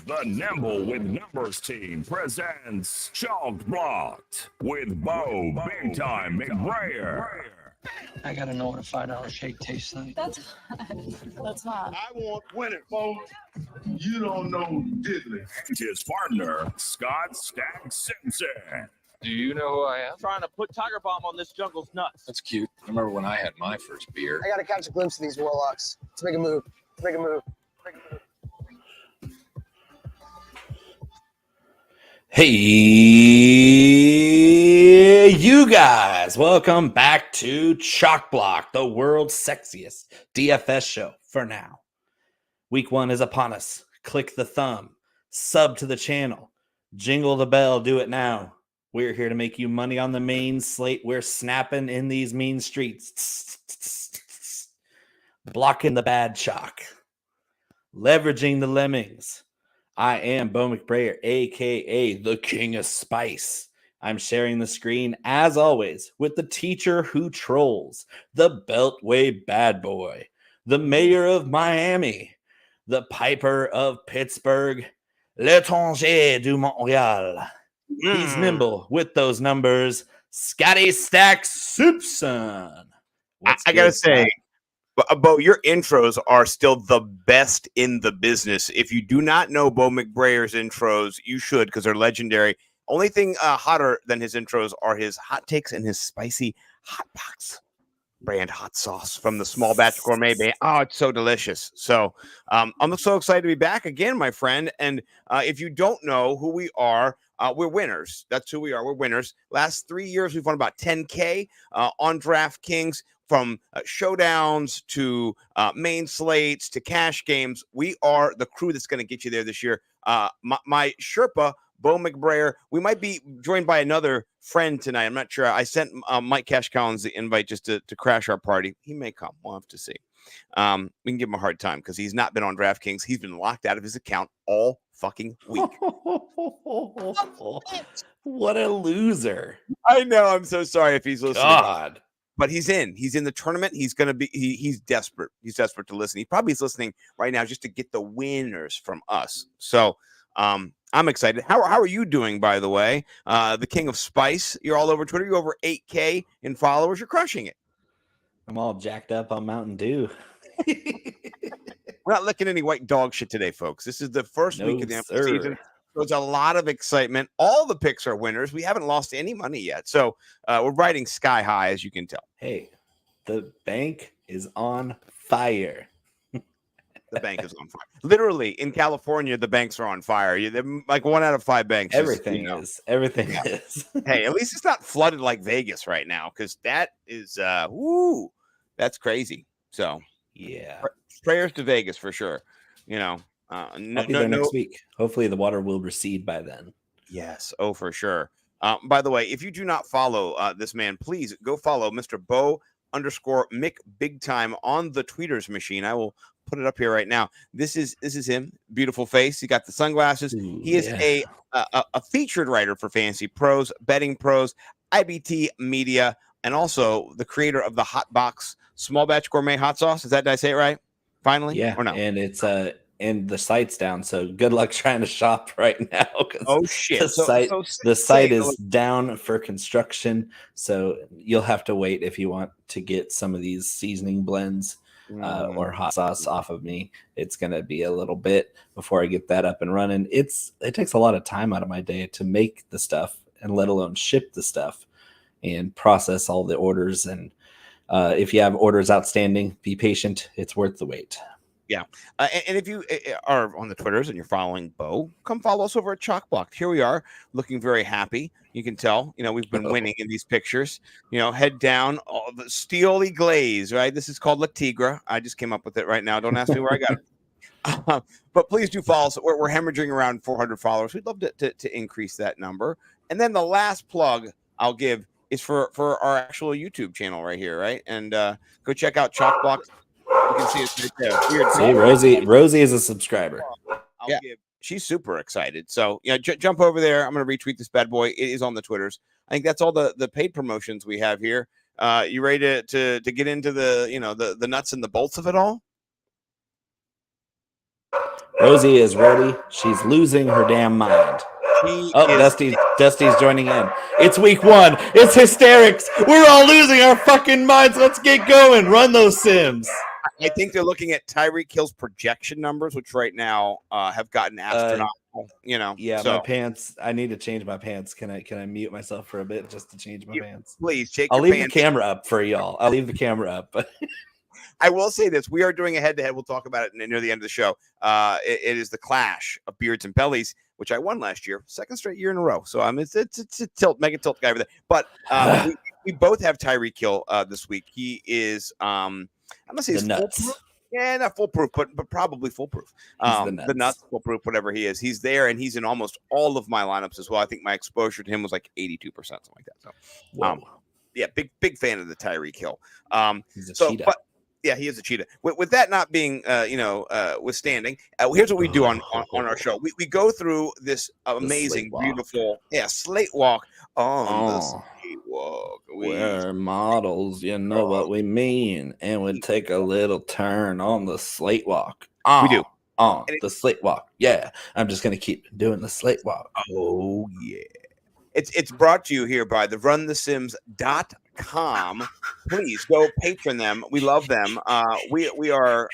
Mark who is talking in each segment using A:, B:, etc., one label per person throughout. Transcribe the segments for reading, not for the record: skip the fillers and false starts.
A: The Nimble with Numbers team presents Chalk Blocked with Bo Big Time McBrayer.
B: I gotta know what a $5 shake tastes like.
C: That's hot.
D: I want winning, folks. You don't know diddly.
A: His partner, Scott Stag Simpson.
E: Do you know who I am?
F: Trying to put Tiger Bomb on this jungle's nuts.
E: That's cute. I remember when I had my first beer.
G: I gotta catch a glimpse of these warlocks. Let's make a move.
H: Hey, you guys, welcome back to Chalk Block, the world's sexiest DFS show for now. Week 1 is upon us. Click the thumb, sub to the channel, jingle the bell, do it now. We're here to make you money on the main slate. We're snapping in these mean streets, blocking the bad chalk, leveraging the lemmings. I am Bo McBrayer, a.k.a. the King of Spice. I'm sharing the screen, as always, with the teacher who trolls, the Beltway bad boy, the mayor of Miami, the piper of Pittsburgh, l'étranger du Montréal. He's nimble with those numbers, Scotty Stack Simpson.
I: I got to say, Bo, your intros are still the best in the business. If you do not know Bo McBrayer's intros, you should, because they're legendary. Only thing hotter than his intros are his hot takes and his spicy hot box brand hot sauce from the Small Batch Gourmet Band. Oh, it's so delicious. So I'm so excited to be back again, my friend. And if you don't know who we are, we're winners. That's who we are. We're winners. Last 3 years, we've won about 10K on DraftKings. From showdowns to main slates to cash games, we are the crew that's going to get you there this year. My Sherpa, Bo McBrayer, we might be joined by another friend tonight. I'm not sure. I sent Mike Cash Collins the invite just to crash our party. He may come. We'll have to see. We can give him a hard time because he's not been on DraftKings. He's been locked out of his account all fucking week.
H: What a loser.
I: I know. I'm so sorry if he's listening.
H: God.
I: But he's in the tournament. He's going to be, he's desperate. He's desperate to listen. He probably is listening right now just to get the winners from us. So I'm excited. How are you doing, by the way? The King of Spice. You're all over Twitter. You're over 8K in followers. You're crushing it.
H: I'm all jacked up on Mountain Dew.
I: We're not licking any white dog shit today, folks. This is the first week of the season. There's a lot of excitement. All the picks are winners. We haven't lost any money yet. So we're riding sky high, as you can tell.
H: Hey, the bank is on fire.
I: The bank is on fire. Literally, in California, the banks are on fire. Like 1 out of 5 banks.
H: Everything is. Everything is.
I: Hey, at least it's not flooded like Vegas right now, because that is, that's crazy. So,
H: yeah.
I: Prayers to Vegas for sure.
H: Next week. Hopefully the water will recede by then.
I: Yes. Oh, for sure. By the way, if you do not follow this man, please go follow Mr. Bo_Mick Big Time on the tweeters machine. I will put it up here right now. This is him. Beautiful face. He got the sunglasses. He is a featured writer for Fantasy Pros, Betting Pros, IBT Media, and also the creator of the Hot Box Small Batch Gourmet Hot Sauce. Did I say it right? Finally?
H: Yeah.
I: Or no?
H: And it's and the site's down, so good luck trying to shop right now.
I: Oh shit!
H: The site is down for construction, so you'll have to wait if you want to get some of these seasoning blends or hot sauce off of me. It's gonna be a little bit before I get that up and running. It takes a lot of time out of my day to make the stuff, and let alone ship the stuff and process all the orders. And if you have orders outstanding, be patient. It's worth the wait.
I: Yeah. And if you are on the Twitters and you're following Bo, come follow us over at Chalk Block. Here we are looking very happy. You can tell, we've been winning in these pictures, head down, all the steely glaze, right? This is called La Tigra. I just came up with it right now. Don't ask me where I got it. But please do follow us. We're hemorrhaging around 400 followers. We'd love to increase that number. And then the last plug I'll give is for our actual YouTube channel right here, right? And go check out Chalk Block. You can see it right there.
H: See, Rosie is a subscriber.
I: She's super excited. So jump over there. I'm going to retweet this bad boy. It is on the Twitters. I think that's all the paid promotions we have here. You ready to get into the nuts and the bolts of it all?
H: Rosie is ready. She's losing her damn mind.
I: He
H: Oh,
I: is
H: Dusty's joining in. It's week 1. It's hysterics. We're all losing our fucking minds. Let's get going. Run those Sims.
I: I think they're looking at Tyreek Hill's projection numbers, which right now have gotten astronomical.
H: Yeah,
I: so
H: my pants. I need to change my pants. Can I mute myself for a bit just to change my pants?
I: please shake
H: I'll
I: your
H: leave
I: pants.
H: the camera up for y'all. I'll leave the camera up.
I: I will say this: we are doing a head-to-head. We'll talk about it near the end of the show. It is the clash of beards and bellies, which I won last year, second straight year in a row. So it's a tilt, mega tilt guy over there. But we both have Tyreek Hill this week. He is I'm gonna say
H: The
I: he's
H: nuts.
I: foolproof. Yeah, not foolproof, but probably foolproof.
H: The
I: The nuts,
H: nuts.
I: foolproof, whatever he is. He's there, and he's in almost all of my lineups as well. I think my exposure to him was like 82%, something like that. So,
H: Whoa.
I: yeah, big fan of the Tyreek Hill.
H: He's a
I: So,
H: cheetah.
I: but yeah, he is a cheetah. With that not being, withstanding, here's what we do on our show. We go through this amazing,
H: slate walk.
I: beautiful, slate walk on the
H: Oh.
I: slate walk.
H: We're models, you know what we mean. And we take a little turn on the slate walk.
I: We do.
H: On
I: And
H: the slate walk. Yeah. I'm just going to keep doing the slate walk.
I: Oh, yeah. It's brought to you here by the runtheSims.com. Please go patron them. We love them. We are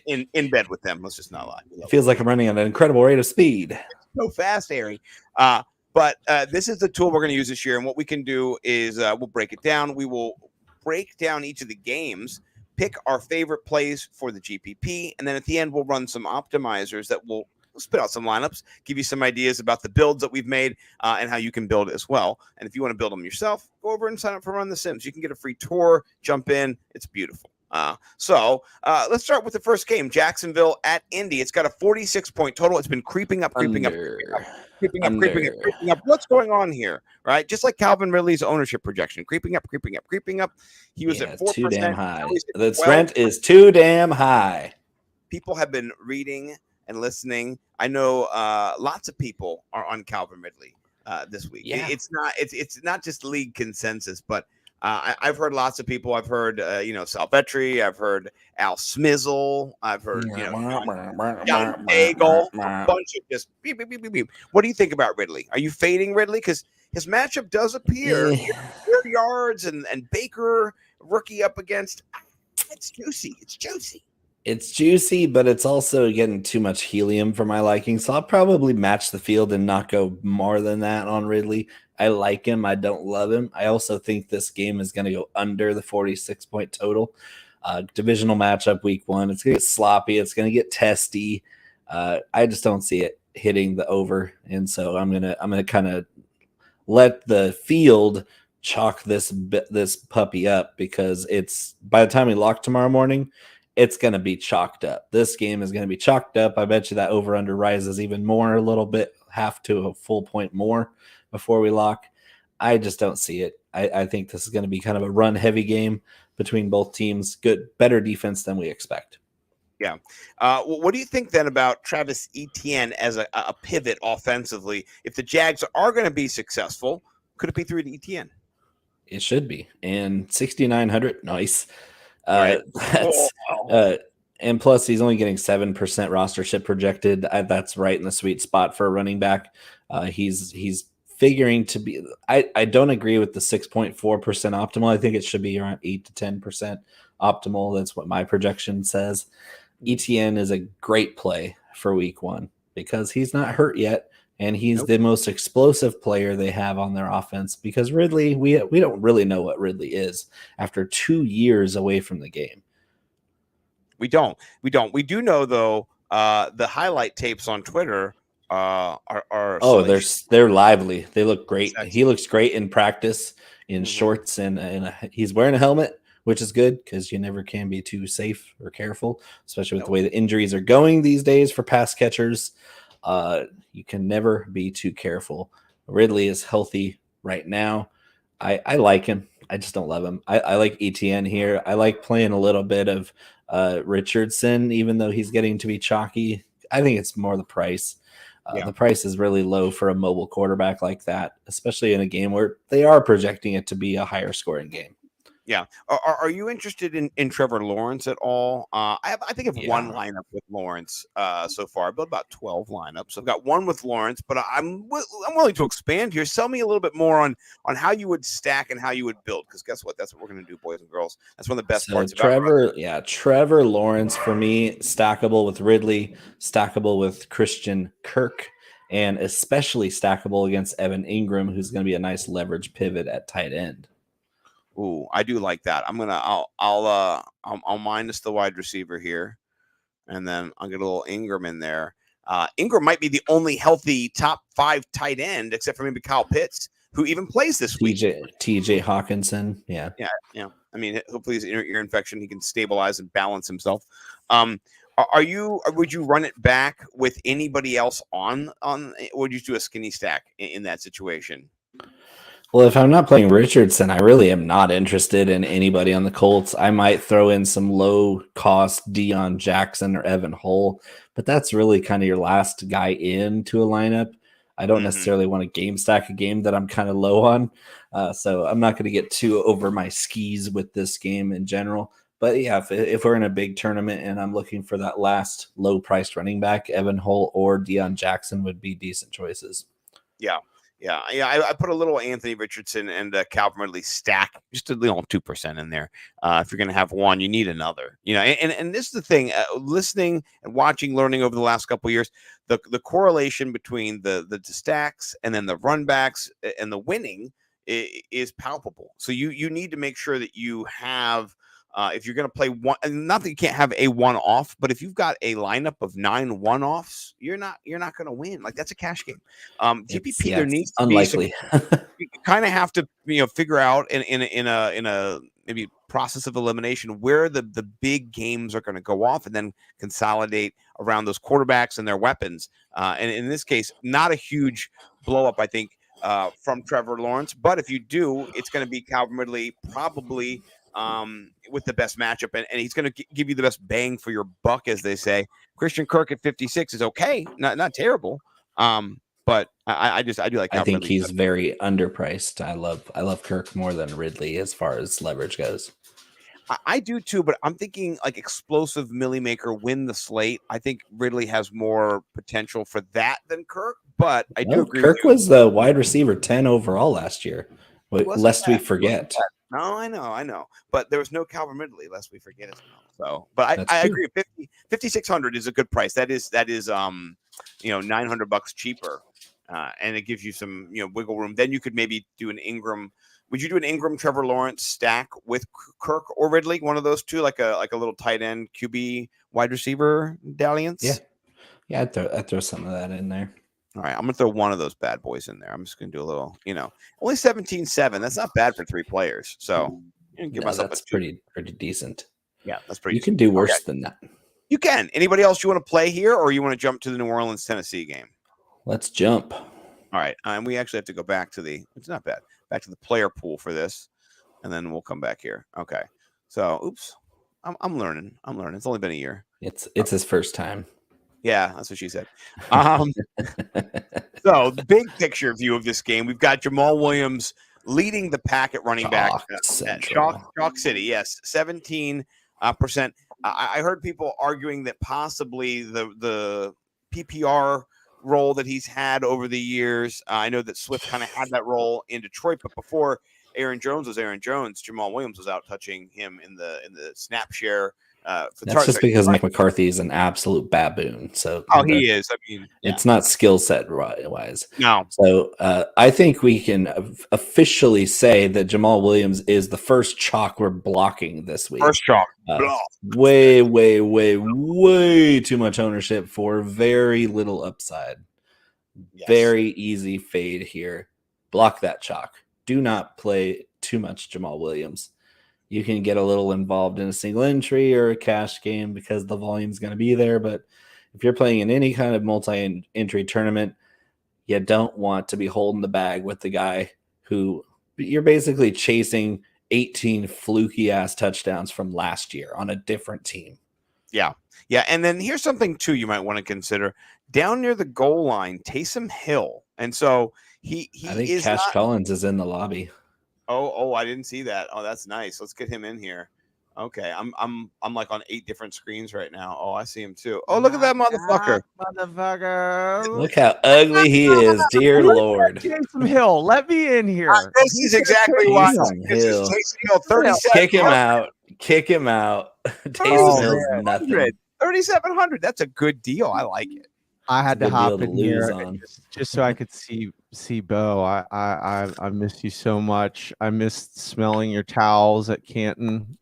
I: in bed with them. Let's just not lie.
H: It feels like I'm running at an incredible rate of speed.
I: So fast, Harry. But this is the tool we're going to use this year. And what we can do is we'll break it down. We will break down each of the games, pick our favorite plays for the GPP, and then at the end, we'll run some optimizers that will spit out some lineups, give you some ideas about the builds that we've made and how you can build as well. And if you want to build them yourself, go over and sign up for Run the Sims. You can get a free tour, jump in. It's beautiful. So let's start with the first game, Jacksonville at Indy. It's got a 46-point total. It's been creeping up. What's going on here? Right? Just like Calvin Ridley's ownership projection, creeping up. He was at 4%.
H: Too damn high.
I: Now he's at
H: The
I: 12.
H: rent is too damn high.
I: People have been reading and listening. I know lots of people are on Calvin Ridley this week.
H: Yeah.
I: It's not just league consensus, but I've heard lots of people. I've heard Sal Vetri. I've heard Al Smizzle. I've heard John Bagel. A bunch of just beep, beep, beep, beep, beep. What do you think about Ridley? Are you fading Ridley? Because his matchup does appear 4 yards and Baker rookie up against. It's juicy.
H: It's juicy, but it's also getting too much helium for my liking. So I'll probably match the field and not go more than that on Ridley. I like him. I don't love him. I also think this game is going to go under the 46-point total. Divisional matchup week 1. It's going to get sloppy. It's going to get testy. I just don't see it hitting the over. And so I'm gonna kind of let the field chalk this puppy up, because it's by the time we lock tomorrow morning, it's going to be chalked up. This game is going to be chalked up. I bet you that over-under rises even more, a little bit, half to a full point more before we lock. I just don't see it. I think this is going to be kind of a run-heavy game between both teams. Better defense than we expect.
I: Yeah. What do you think then about Travis Etienne as a pivot offensively? If the Jags are going to be successful, could it be through Etienne?
H: It should be. And 6,900, nice.
I: Right.
H: And plus he's only getting 7% rostership projected. That's right in the sweet spot for a running back. He's figuring to be. I don't agree with the 6.4% optimal. I think it should be around 8 to 10% optimal. That's what my projection says. ETN is a great play for week 1 because he's not hurt yet. And he's the most explosive player they have on their offense, because Ridley, we don't really know what Ridley is after 2 years away from the game.
I: We don't. We do know, though, the highlight tapes on Twitter are
H: they're lively. They look great.
I: Exactly.
H: He looks great in practice in shorts, and he's wearing a helmet, which is good because you never can be too safe or careful, especially with the way the injuries are going these days for pass catchers. You can never be too careful. Ridley is healthy right now. I like him. I just don't love him. I like ETN here. I like playing a little bit of Richardson, even though he's getting to be chalky. I think it's more the price. The price is really low for a mobile quarterback like that, especially in a game where they are projecting it to be a higher scoring game.
I: Yeah. Are you interested in Trevor Lawrence at all? I think I've one lineup with Lawrence so far. I've built about 12 lineups. I've got one with Lawrence, but I'm willing to expand here. Tell me a little bit more on how you would stack and how you would build, because guess what? That's what we're going to do, boys and girls. That's one of the best parts about
H: Trevor Lawrence for me, stackable with Ridley, stackable with Christian Kirk, and especially stackable against Evan Ingram, who's going to be a nice leverage pivot at tight end.
I: Ooh, I do like that. I'll minus the wide receiver here, and then I'll get a little Ingram in there. Ingram might be the only healthy top 5 tight end, except for maybe Kyle Pitts, who even plays this week.
H: TJ Hawkinson, yeah.
I: I mean, hopefully his ear infection, he can stabilize and balance himself. Would you run it back with anybody else on? Or would you do a skinny stack in that situation?
H: Well, if I'm not playing Richardson, I really am not interested in anybody on the Colts. I might throw in some low-cost Deion Jackson or Evan Hull, but that's really kind of your last guy into a lineup. I don't necessarily want to game stack a game that I'm kind of low on, so I'm not going to get too over my skis with this game in general. But yeah, if we're in a big tournament and I'm looking for that last low-priced running back, Evan Hull or Deion Jackson would be decent choices.
I: Yeah. I put a little Anthony Richardson and Calvin Ridley stack, just a little 2% in there. If you're going to have one, you need another. And this is the thing. Listening and watching, learning over the last couple of years, the correlation between the stacks and then the run backs and the winning is palpable. So you need to make sure that you have. If you're going to play one, and not that you can't have a one-off, but if you've got a lineup of 9 one-offs, you're not going to win. Like, that's a cash game. TPP there needs to
H: unlikely.
I: You kind of have to figure out in a maybe process of elimination where the big games are going to go off, and then consolidate around those quarterbacks and their weapons. And in this case, not a huge blow up, I think, from Trevor Lawrence. But if you do, it's going to be Calvin Ridley probably. With the best matchup, and he's going to give you the best bang for your buck, as they say. Christian Kirk at 56 is okay, not terrible. But I do like.
H: I think he's very underpriced. I love Kirk more than Ridley as far as leverage goes.
I: I do too, but I'm thinking like explosive milli maker, win the slate. I think Ridley has more potential for that than Kirk. But I do agree.
H: Kirk was the wide receiver 10 overall last year. Lest we forget.
I: No, I know. But there was no Calvin Ridley, lest we forget as well. So, but I agree. 5,600 is a good price. That is $900 cheaper, and it gives you some wiggle room. Then you could maybe do an Ingram. Would you do an Ingram Trevor Lawrence stack with Kirk or Ridley? One of those two, like a little tight end QB wide receiver dalliance.
H: Yeah. I'd throw some of that in there.
I: All right, I'm going to throw one of those bad boys in there. I'm just going to do a little, only 17-7. That's not bad for 3 players. So give myself
H: that's pretty decent.
I: Yeah, that's pretty.
H: You can do worse than that.
I: You can. Anybody else you want to play here, or you want to jump to the New Orleans, Tennessee game?
H: Let's jump.
I: All right, and we actually have to go back to it's not bad, back to the player pool for this, and then we'll come back here. Okay. So, oops. I'm learning. It's only been a year.
H: It's his first time.
I: Yeah, that's what she said. So, the big picture view of this game, we've got Jamal Williams leading the pack at running back at Chalk City. Yes, 17%. I heard people arguing that possibly the PPR role that he's had over the years. I know that Swift kind of had that role in Detroit, but before Aaron Jones was Aaron Jones, Jamal Williams was out touching him in the snap share.
H: That's just because Mike McCarthy is an absolute baboon. So
I: he is. I mean,
H: it's not skill set wise.
I: No.
H: So I think we can officially say that Jamal Williams is the first chalk we're blocking this week.
I: First chalk.
H: Way too much ownership for very little upside. Yes. Very easy fade here. Block that chalk. Do not play too much Jamal Williams. You can get a little involved in a single entry or a cash game because the volume's going to be there. But if you're playing in any kind of multi-entry tournament, you don't want to be holding the bag with the guy who you're basically chasing 18 fluky-ass touchdowns from last year on a different team.
I: Yeah. And then here's something, too, you might want to consider. Down near the goal line, Taysom Hill. And so I
H: think Cash Collins is in the lobby.
I: Oh, I didn't see that. Oh, that's nice. Let's get him in here. Okay, I'm like on 8 different screens right now. Oh, I see him too. Oh, look at that motherfucker.
J: Motherfucker.
H: Look how ugly he is, dear Lord.
J: Taysom Hill, let me in here.
I: This is exactly why.
H: Taysom
I: This is
H: Hill.
I: Taysom Hill, 37.
H: Kick him out. Kick him out. Taysom Hill's nothing.
I: 3,700. That's a good deal. I like it.
J: I had to
H: Good
J: hop
H: deal to
J: in
H: lose
J: here
H: on.
J: just so I could see Bo. I miss you so much. I missed smelling your towels at Canton.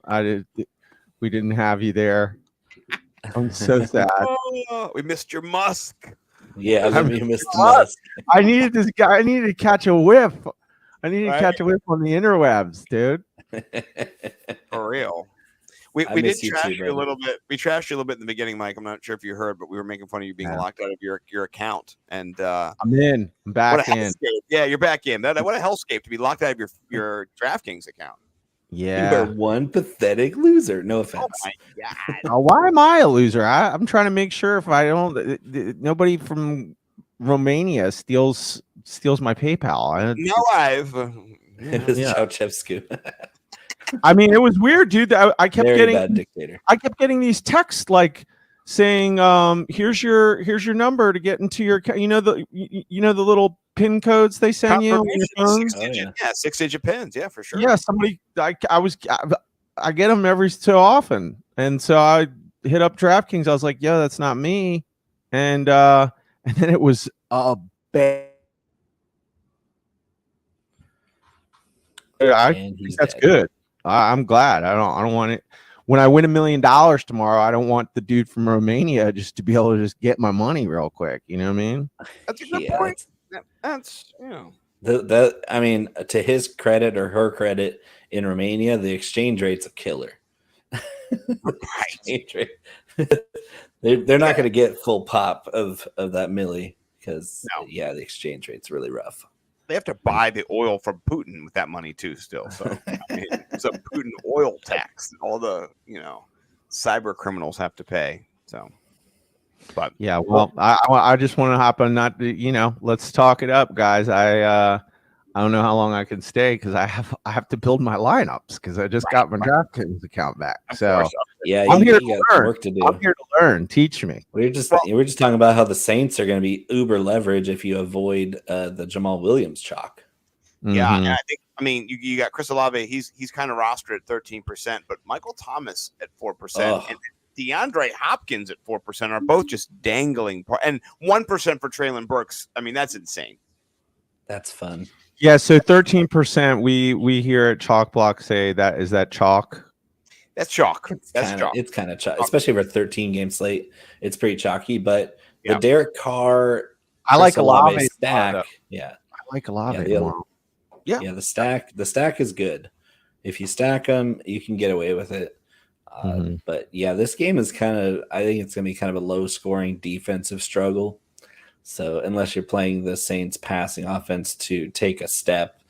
J: We didn't have you there. I'm so sad.
I: Oh, we missed your musk.
H: Yeah, we missed the musk.
J: I needed this guy. I needed to catch a whiff. I needed
I: Right.
J: to catch a whiff on the interwebs, dude.
I: For real. We
H: I
I: did
H: miss you
I: trash
H: too,
I: you a
H: brother.
I: little bit. We trashed you a little bit in the beginning, Mike. I'm not sure if you heard, but we were making fun of you being
J: Yeah.
I: locked out of your account. And
J: I'm in. I'm
I: what
J: back
I: a
J: in.
I: hellscape. Yeah, you're back in. What a hellscape to be locked out of your DraftKings account.
H: You are
J: Yeah.
H: one pathetic loser. No
I: Oh
H: offense.
I: my god.
J: Oh, why am I a loser? I'm trying to make sure if I don't, nobody from Romania steals my PayPal.
I: No, I've.
H: It was
J: Yeah.
H: Ceausescu.
J: I mean, it was weird, dude. I kept
H: Very
J: getting
H: bad dictator.
J: I kept getting these texts like saying, "Here's your number to get into your you know the little pin codes they send you on your phone."
H: Oh, yeah.
I: 6-digit pins. Yeah, for sure.
J: Yeah, somebody I get them every so often, and so I hit up DraftKings. I was like, "Yo, that's not me," and then it was a bad. I
H: And
J: think
H: he's
J: that's
H: dead.
J: good. I'm glad. I don't want it. When I win $1 million tomorrow, I don't want the dude from Romania just to be able to just get my money real quick. You know what I mean?
I: That's a good
H: Yeah,
I: point.
H: it's-
I: That's you know.
H: I mean, to his credit or her credit, in Romania, the exchange rate's a killer. Exchange rate. They're not going to get full pop of that milli because
I: No.
H: the exchange rate's really rough.
I: They have to buy the oil from Putin with that money too. Still, so I mean, it's a Putin oil tax. that all the cyber criminals have to pay. So, but
J: Yeah. Well, I just want to hop on. Not to, let's talk it up, guys. I don't know how long I can stay because I have to build my lineups because I just got my DraftKings account back.
I: of
J: So
I: course,
H: Yeah,
J: I'm here to
H: got
J: learn.
H: work to do.
J: I'm here to learn. Teach me.
H: We're just talking about how the Saints are going to be uber leverage if you avoid the Jamal Williams chalk.
I: yeah,
J: Mhm.
I: and I think you got Chris Olave. He's kind of rostered at 13%, but Michael Thomas at 4%
H: Ugh.
I: and DeAndre Hopkins at 4% are both just dangling, and 1% for Traylon Burks. I mean, that's insane.
H: That's fun.
J: Yeah. So 13%. We here at Chalk Block say that is that chalk.
I: That's chalk. That's
H: Kinda,
I: chalk.
H: it's kind of chalk, especially for a 13-game slate. It's pretty chalky, but
I: Yeah.
H: the Derek Carr,
J: I like
H: Chris Olave
J: Olave
H: stack. Yeah,
J: I like Olave
H: Yeah,
J: more.
H: yeah. The stack is good. If you stack them, you can get away with it.
J: Mhm.
H: But yeah, this game is I think it's going to be kind of a low-scoring defensive struggle. So unless you're playing the Saints passing offense to take a step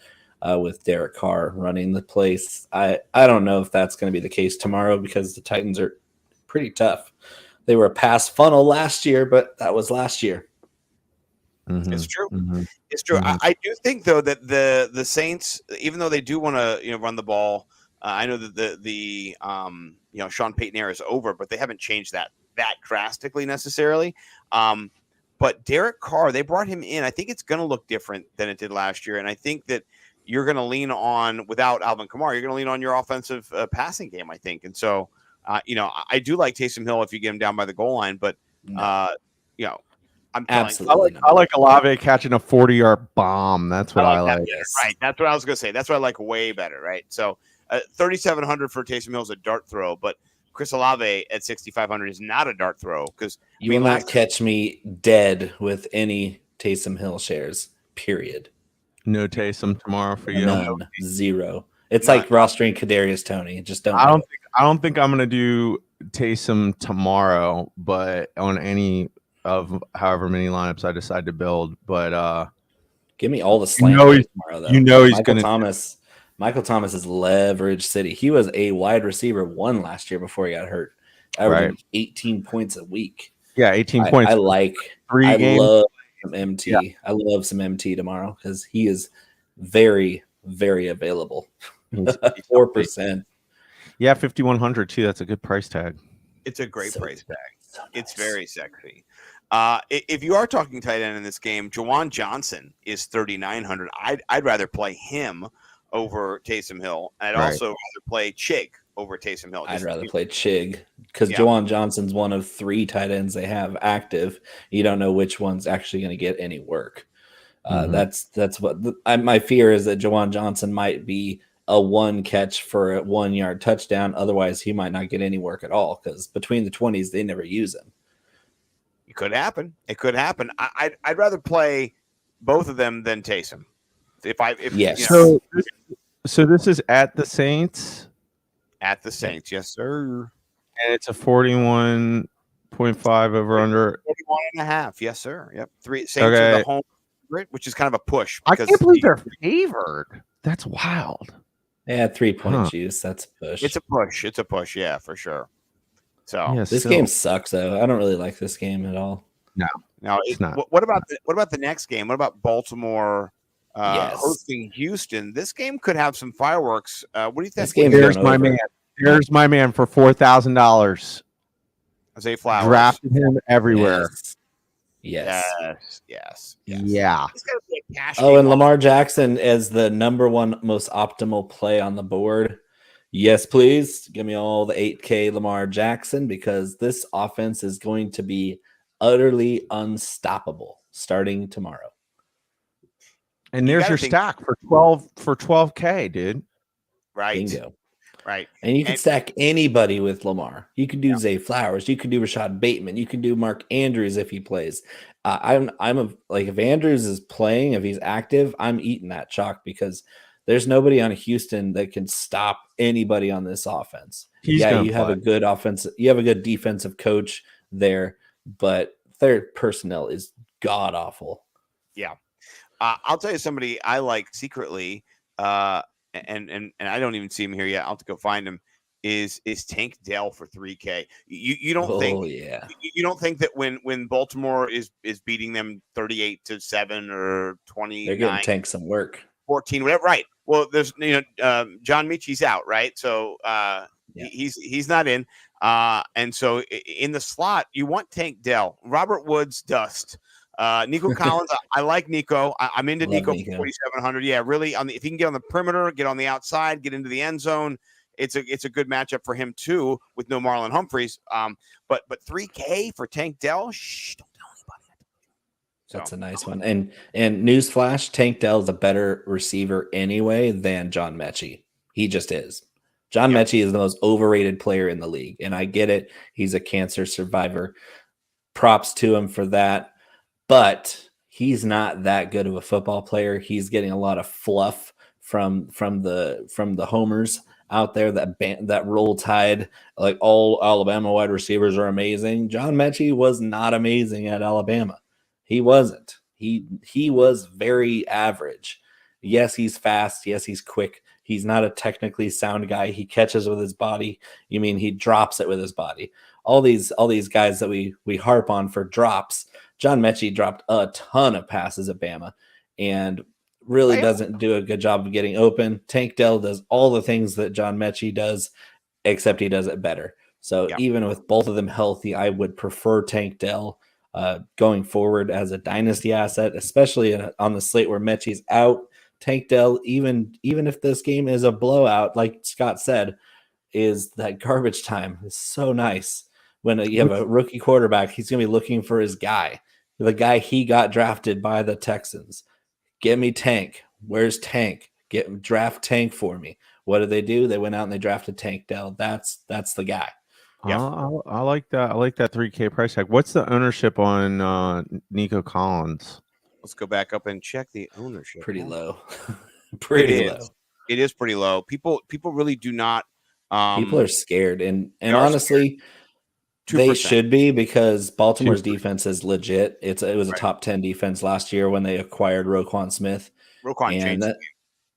H: with Derek Carr running the place, I don't know if that's going to be the case tomorrow because the Titans are pretty tough. They were a pass funnel last year, but that was last year.
J: Mhm.
I: It's true.
J: Mhm.
I: It's true.
J: Mhm.
I: I do think though that the Saints, even though they do want to run the ball, I know that the Sean Payton era is over, but they haven't changed that drastically necessarily. But Derek Carr, they brought him in. I think it's going to look different than it did last year, and I think that you're going to lean on, without Alvin Kamara, you're going to lean on your offensive passing game. I think, and so I do like Taysom Hill if you get him down by the goal line, but I'm telling you,
H: Absolutely.
J: I like Olave catching a 40-yard bomb. That's what I like.
I: that better, right? That's what I was going to say. That's what I like way better, right? So 3,700 for Taysom Hill is a dart throw, but Chris Olave at 6,500 is not a dart throw because
H: You will not catch me dead with any Taysom Hill shares, period.
J: No Taysom tomorrow for you.
H: None. Zero. It's
I: None.
H: like rostering Kadarius Toney. Just don't.
J: I
H: do
J: don't think I'm gonna do Taysom tomorrow, but on any of however many lineups I decide to build. But
H: Give me all the slant
J: he's-
H: tomorrow, though.
J: you know he's
H: Michael
J: gonna-
H: Thomas. Michael Thomas is leverage city. He was a wide receiver 1 last year before he got hurt. Averaging
J: Right.
H: 18 points a week.
J: yeah, 18 points.
H: I like.
J: 3
H: I
J: games.
H: love some MT.
J: Yeah.
H: I love some MT tomorrow because he is very, very available.
J: He's
H: 4%.
J: Yeah, 5,100 too. That's a good price tag.
I: It's a great
H: So-
I: price tag.
H: so
I: It's
H: nice.
I: very sexy. If you are talking tight end in this game, Jawan Johnson is 3,900. I'd rather play him over Taysom Hill. I'd
J: Right.
I: also rather play Chig over Taysom Hill.
H: I'd rather play Chig because
I: Yeah.
H: Jawan Johnson's one of 3 tight ends they have active. You don't know which one's actually going to get any work.
J: Mhm.
H: That's what my fear is, that Jawan Johnson might be a 1 catch for a 1-yard touchdown. Otherwise, he might not get any work at all because between the 20s, they never use him.
I: It could happen. It could happen. I'd rather play both of them than Taysom.
H: Yes.
I: You know,
J: So this is at the Saints,
I: at the Saints, yes, sir.
J: and it's a 41.5 over under.
I: 41.5, yes, sir. Yep. Saints are
J: Okay.
I: the home favorite, which is kind of a push.
J: I
I: Because
J: can't believe they're favored. That's wild.
H: They had 3-point
J: Huh.
H: juice. That's a push.
I: It's a push. It's a push, yeah, for sure. So
J: Yeah,
H: This
J: still.
H: game sucks, though. I don't really like this game at all.
I: now,
J: It's not.
I: what about the next game? What about Baltimore
H: Yes.
I: hosting Houston? This game could have some fireworks. What do you think?
H: This game's
J: Here's
H: going
J: my
H: over.
J: man. Here's my man for $4,000.
I: Zay Flowers.
J: Drafted him everywhere.
H: Yes.
I: Yes.
J: Yeah.
I: It's gonna be a cash
H: Oh,
I: game
H: and
I: on-
H: Lamar Jackson as the number 1 most optimal play on the board. Yes, please. Give me all the 8K Lamar Jackson because this offense is going to be utterly unstoppable starting tomorrow.
J: And
I: You
J: there's
I: gotta
J: your
I: think-
J: stack for 12K, dude.
I: right.
H: Bingo.
I: Right.
H: And you can
I: And-
H: stack anybody with Lamar. You can do Zay Flowers. You can do Rashad Bateman. You can do Mark Andrews if he plays. If Andrews is playing, if he's active, I'm eating that chalk because there's nobody on Houston that can stop anybody on this offense.
J: He's
H: Yeah,
J: gonna
H: you have a
J: play.
H: good offensive, you have a good defensive coach there, but their personnel is god awful.
I: I'll tell you somebody I like secretly, and I don't even see him here yet. I'll have to go find him. Is Tank Dell for 3K? You don't think?
H: Yeah.
I: You don't think that when Baltimore is beating them 38-7 or
H: They're
I: 29-14,
H: getting Tank some work.
I: whatever? Right. Well, there's John Michie's out, right? So he's not in. And so in the slot, you want Tank Dell, Robert Woods, dust. Nico Collins, I like Nico. I'm into
H: Love
I: Nico for
H: Nico.
I: 4,700. Yeah, really. If he can get on the perimeter, get on the outside, get into the end zone, it's a good matchup for him too. With no Marlon Humphreys. But 3K for Tank Dell. Shh, don't tell anybody.
H: That's a nice one. And newsflash, Tank Dell is a better receiver anyway than John Mechie. He just is. John Mechie is the most overrated player in the league, and I get it. He's a cancer survivor. Props to him for that. But he's not that good of a football player. He's getting a lot of fluff from the homers out there that roll tide, like all Alabama wide receivers are amazing. John Mechie was not amazing at Alabama. He wasn't. He was very average. Yes, he's fast. Yes, he's quick. He's not a technically sound guy. He catches with his body. You mean he drops it with his body. All these guys that we harp on for drops. John Mechie dropped a ton of passes at Bama and really doesn't do a good job of getting open. Tank Dell does all the things that John Mechie does, except he does it better. So even with both of them healthy, I would prefer Tank Dell going forward as a dynasty asset, especially on the slate where Mechie's out. Tank Dell, even if this game is a blowout, like Scott said, is that garbage time is so nice. When you have a rookie quarterback, he's going to be looking for his guy, the guy he got drafted by the Texans. Get me Tank. Where's Tank? Draft Tank for me. What did they do? They went out and they drafted Tank Dell. That's the guy.
J: Yeah, I like that. I like that 3K price tag. What's the ownership on Nico Collins?
I: Let's go back up and check the ownership.
H: Pretty low. Pretty low.
I: It is pretty low. People really do not.
H: People are scared, and honestly, they
I: 2%.
H: should be because Baltimore's defense is legit. It was a top 10 defense last year when they acquired Roquan Smith.
I: Roquan changed.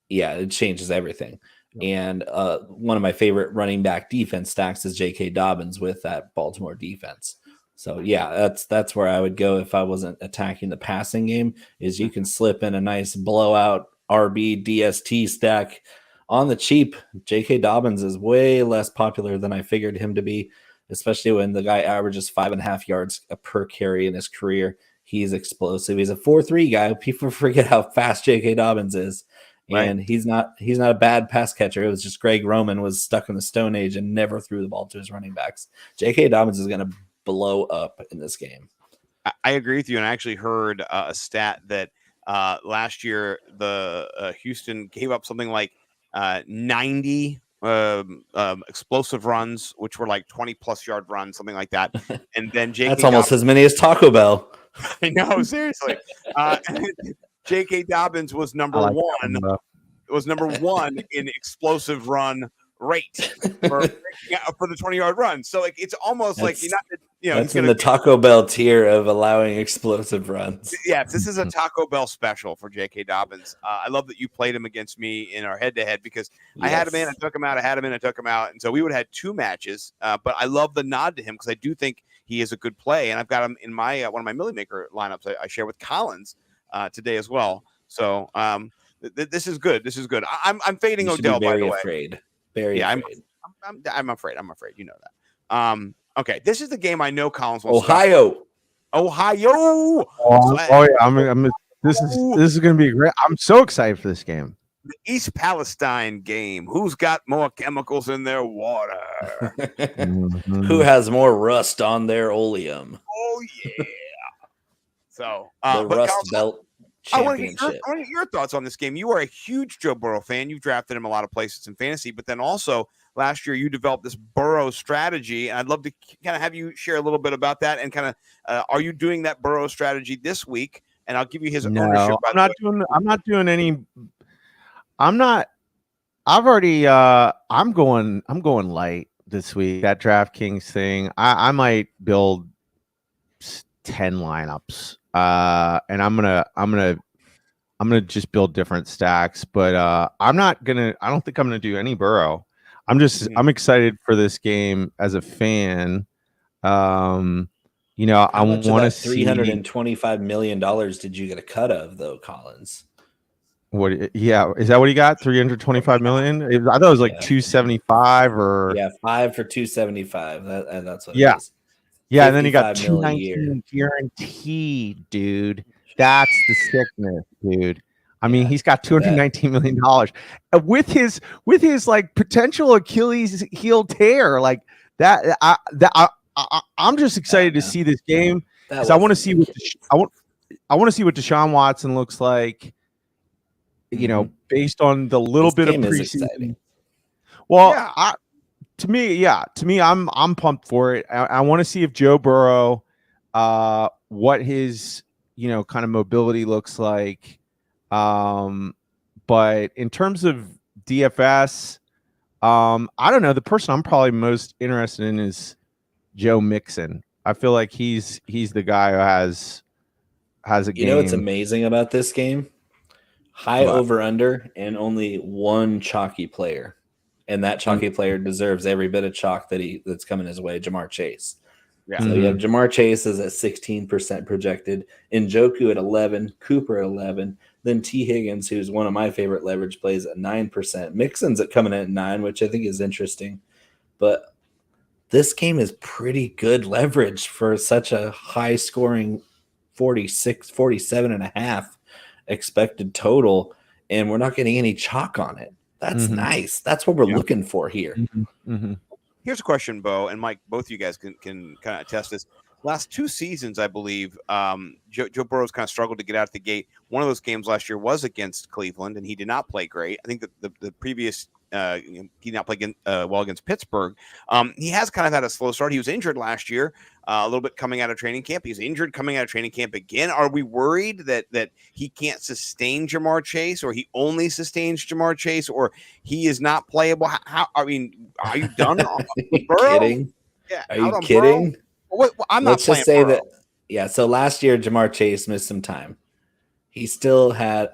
H: It changes everything. And one of my favorite running back defense stacks is J.K. Dobbins with that Baltimore defense. So yeah, that's where I would go if I wasn't attacking the passing game. Is you can slip in a nice blowout RB DST stack on the cheap. J.K. Dobbins is way less popular than I figured him to be, especially when the guy averages 5.5 yards per carry in his career. He's explosive. He's a 4.3 guy. People forget how fast J.K. Dobbins is. And he's not a bad pass catcher. It was just Greg Roman was stuck in the Stone Age and never threw the ball to his running backs. J.K. Dobbins is going to blow up in this game.
I: I agree with you. And I actually heard a stat that last year the Houston gave up something like 90 explosive runs, which were like 20+ yard runs, something like that. And then J.K.
H: That's almost as many as Taco Bell.
I: I know, seriously. J.K. Dobbins was number one. It was number one in explosive run rate for the 20-yard run. So like it's almost like you're not,
H: that's in the Taco Bell tier of allowing explosive runs.
I: Yeah, this is a Taco Bell special for J.K. Dobbins. I love that you played him against me in our head-to-head because I had him in, I took him out, I had him in, I took him out, and so we would have had 2 matches. But I love the nod to him because I do think he is a good play, and I've got him in my one of my Millie Maker lineups I share with Collins today as well. So this is good. This is good. I'm fading Odell, by the way.
H: Afraid. Very afraid.
I: I'm afraid. I'm afraid. You know that. Okay, this is the game I know Collins wants.
H: Ohio.
J: This is going to be great. I'm so excited for this game.
I: The East Palestine game. Who's got more chemicals in their water?
H: Who has more rust on their oleum?
I: Oh yeah. So
H: the Rust
I: Collins,
H: Belt
I: I want to
H: Championship.
I: get your thoughts on this game. You are a huge Joe Burrow fan. You've drafted him a lot of places in fantasy, but then also last year you developed this Burrow strategy, and I'd love to kind of have you share a little bit about that and kind of are you doing that Burrow strategy this week? And I'll give you his ownership.
J: I'm not doing any. I'm not. I've already. I'm going light this week. That DraftKings thing. I might build 10 lineups. And I'm gonna just build different stacks. But I don't think I'm gonna do any Burrow. I'm excited for this game as a fan. I want to see
H: $325 million. Did you get a cut of though, Collins?
J: What? Yeah, is that what he got? 325 million? I thought it was like 275 or
H: 5 for 275. That's what.
J: Yeah,
H: it is.
J: Yeah, and then he got
H: 219
J: guaranteed, dude. That's the sickness, dude. I mean, he's got $219 million with his like potential Achilles heel tear, like that. I'm just excited to see this game because I want to see what I want to see what Deshaun Watson looks like. You know, based on the little bit of preseason. Well, to me, I'm pumped for it. I want to see if Joe Burrow, what his kind of mobility looks like. But in terms of DFS, I don't know. The person I'm probably most interested in is Joe Mixon. I feel like he's the guy who has a game.
H: You know what's amazing about this game? High over under and only one chalky player. And that chalky player deserves every bit of chalk that's coming his way, Jamar Chase. Yeah. So you have Jamar Chase is at 16% projected, Njoku at 11, Cooper at 11, then T. Higgins, who's one of my favorite leverage plays, at 9%. Mixon's coming in at 9, which I think is interesting. But this game is pretty good leverage for such a high scoring 47.5 expected total, and we're not getting any chalk on it. That's nice. That's what we're looking for here.
I: Here's a question, Bo and Mike. Both of you guys can kind of test this. Last 2 seasons, I believe, Joe Burrow's kind of struggled to get out the gate. One of those games last year was against Cleveland, and he did not play great. I think that the previous he did not play well against Pittsburgh. He has kind of had a slow start. He was injured last year, a little bit coming out of training camp. He's injured coming out of training camp again. Are we worried that he can't sustain Jamar Chase, or he only sustains Jamar Chase, or he is not playable? Are you done?
H: Are you kidding?
I: Yeah,
H: are you kidding?
I: I'm not.
H: Let's just say Burrow. So last year Jamar Chase missed some time. He still had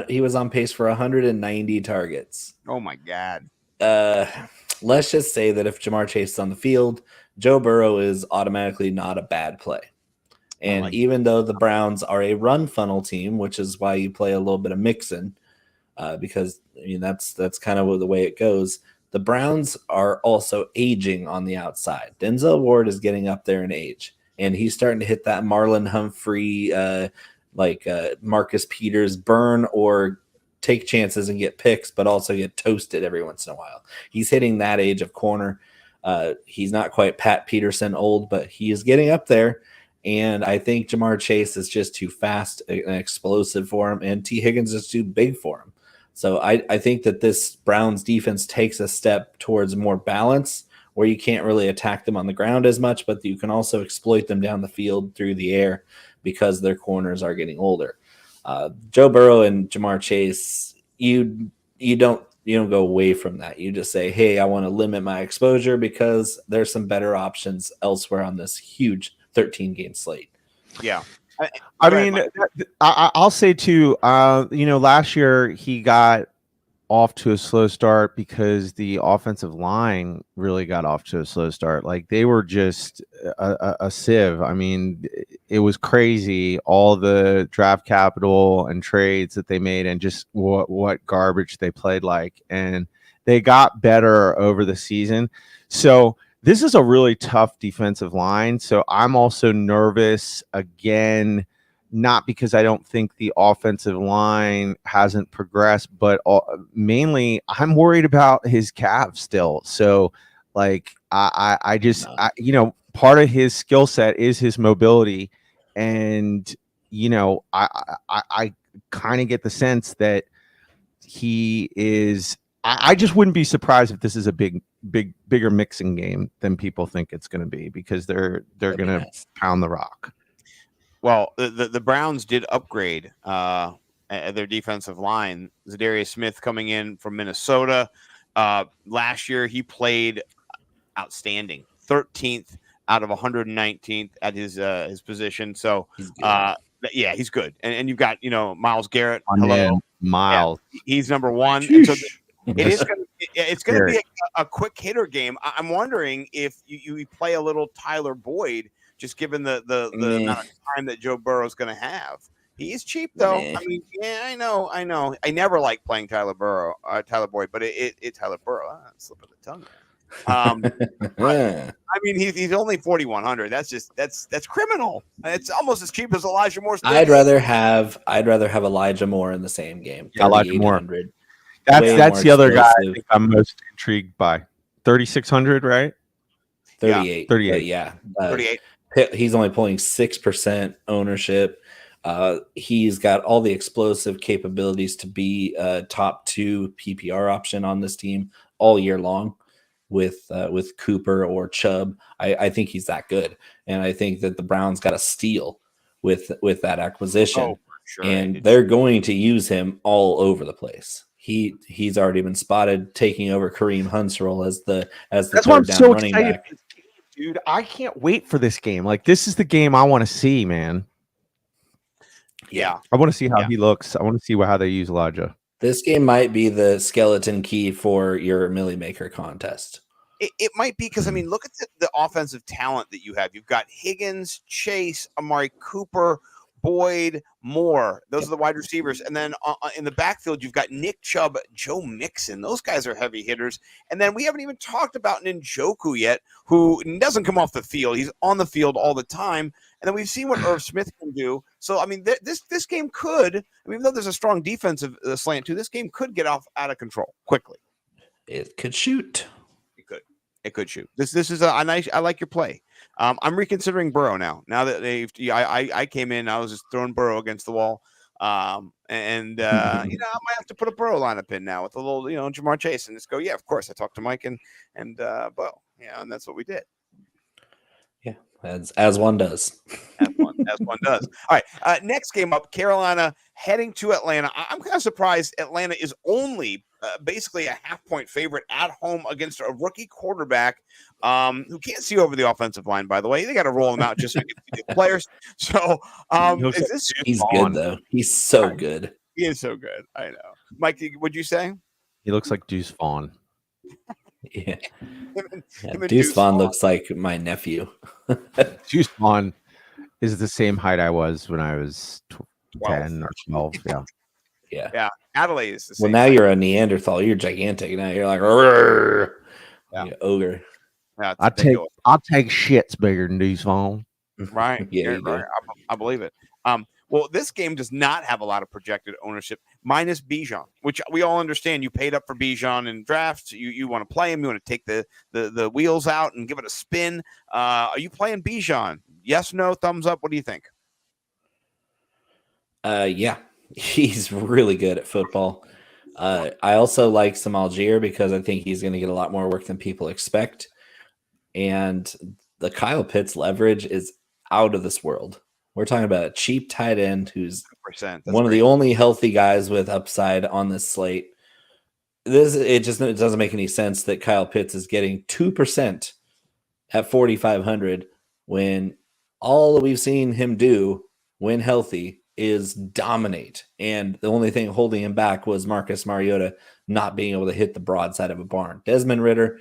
H: he was on pace for 190 targets.
I: Oh my God.
H: Let's just say that if Jamar Chase is on the field, Joe Burrow is automatically not a bad play. And even though the Browns are a run funnel team, which is why you play a little bit of Mixon, because that's kind of the way it goes. The Browns are also aging on the outside. Denzel Ward is getting up there in age, and he's starting to hit that Marlon Humphrey, Marcus Peters burn or take chances and get picks, but also get toasted every once in a while. He's hitting that age of corner. He's not quite Pat Peterson old, but he is getting up there. And I think Jamar Chase is just too fast and explosive for him, and T. Higgins is too big for him. So I think that this Browns defense takes a step towards more balance, where you can't really attack them on the ground as much, but you can also exploit them down the field through the air because their corners are getting older. Joe Burrow and Jamar Chase, you don't go away from that. You just say, hey, I want to limit my exposure because there's some better options elsewhere on this huge 13-game slate.
I: Yeah.
J: I mean, I'll say too, last year he got off to a slow start because the offensive line really got off to a slow start. Like they were just a sieve. I mean, it was crazy. All the draft capital and trades that they made and just what garbage they played like. And they got better over the season. So this is a really tough defensive line. So I'm also nervous again, not because I don't think the offensive line hasn't progressed, but mainly I'm worried about his calves still. So like, I part of his skill set is his mobility. And, I kind of get the sense that he is, I just wouldn't be surprised if this is a bigger mixing game than people think it's going to be, because they're going to pound the rock.
I: Well, the Browns did upgrade their defensive line. Zadarius Smith coming in from Minnesota. Last year, he played outstanding, 13th out of 119th at his position. So, he's good. And you've got Myles Garrett. Hello,
J: Miles.
I: Yeah, he's number one. And so it's going to be a quick hitter game. I'm wondering if you play a little Tyler Boyd, just given the amount of time that Joe Burrow is going to have. He's cheap though. I mean, yeah, I know. I never like playing Tyler Boyd, but it's Tyler Burrow. Slip of the tongue. I mean, he's only 4,100. That's criminal. It's almost as cheap as Elijah Moore's.
H: I'd rather have Elijah Moore in the same game.
J: Yeah, Elijah Moore. That's the other guy I think I'm most intrigued by. 3,600, right?
H: 38.
J: 38.
H: Yeah.
I: 38.
H: He's only pulling 6% ownership. He's got all the explosive capabilities to be a top 2 PPR option on this team all year long with Cooper or Chubb. I think he's that good. And I think that the Browns got a steal with that acquisition.
I: Oh, for sure.
H: And they're going to use him all over the place. He's already been spotted taking over Kareem Hunt's role as the third down running back.
J: Dude, I can't wait for this game. Like, this is the game I want to see, man.
I: Yeah.
J: I want to see how he looks. I want to see how they use Elijah.
H: This game might be the skeleton key for your Millie Maker contest.
I: It might be because, I mean, look at the offensive talent that you have. You've got Higgins, Chase, Amari Cooper, Boyd, Moore. Those are the wide receivers. And then in the backfield, you've got Nick Chubb, Joe Mixon. Those guys are heavy hitters. And then we haven't even talked about Njoku yet, who doesn't come off the field. He's on the field all the time. And then we've seen what Irv Smith can do. So, I mean, this game could, even though there's a strong defensive slant too, this game could get out of control quickly.
H: It could shoot.
I: It could shoot. This is a nice. I like your play. I'm reconsidering Burrow now. Now that I came in, I was just throwing Burrow against the wall. I might have to put a Burrow lineup in now with a little, Jamar Chase, and just go. Yeah, of course. I talked to Mike and Bo. Yeah, and that's what we did.
H: Yeah, as one does.
I: As one does. All right. Next game up, Carolina heading to Atlanta. I'm kind of surprised Atlanta is only basically a half-point favorite at home against a rookie quarterback who can't see over the offensive line, by the way. They got to roll him out just so we can see the players. So
H: he's good, though. He's so good.
I: He is so good. I know. Mike, what'd you say?
J: He looks like Deuce Vaughn.
H: Yeah. Deuce Vaughn looks like my nephew.
J: Deuce Vaughn is the same height I was when I was 10 or 12. Yeah.
H: Yeah.
I: Yeah. Adelaide is the
H: Well,
I: same.
H: now
I: way.
H: you're a Neanderthal. You're gigantic. Now you're like, "Rrrr."
I: Yeah.
H: You're ogre.
I: Yeah, it's
J: I'll
I: ridiculous.
J: take shits bigger than these phones.
I: Right.
H: Yeah,
I: Yeah,
H: you do.
I: right. I believe it. Well, this game does not have a lot of projected ownership, minus Bijan, which we all understand. You paid up for Bijan in drafts. You want to play him. You want to take the wheels out and give it a spin. Are you playing Bijan? Yes, no, thumbs up. What do you think?
H: Yeah, he's really good at football. I also like some Algier because I think he's going to get a lot more work than people expect. And the Kyle Pitts leverage is out of this world. We're talking about a cheap tight end who's
I: 100%.
H: one of the only healthy guys with upside on this slate. It doesn't make any sense that Kyle Pitts is getting 2% at 4,500 when all that we've seen him do when healthy is dominate. And the only thing holding him back was Marcus Mariota not being able to hit the broadside of a barn. Desmond Ridder,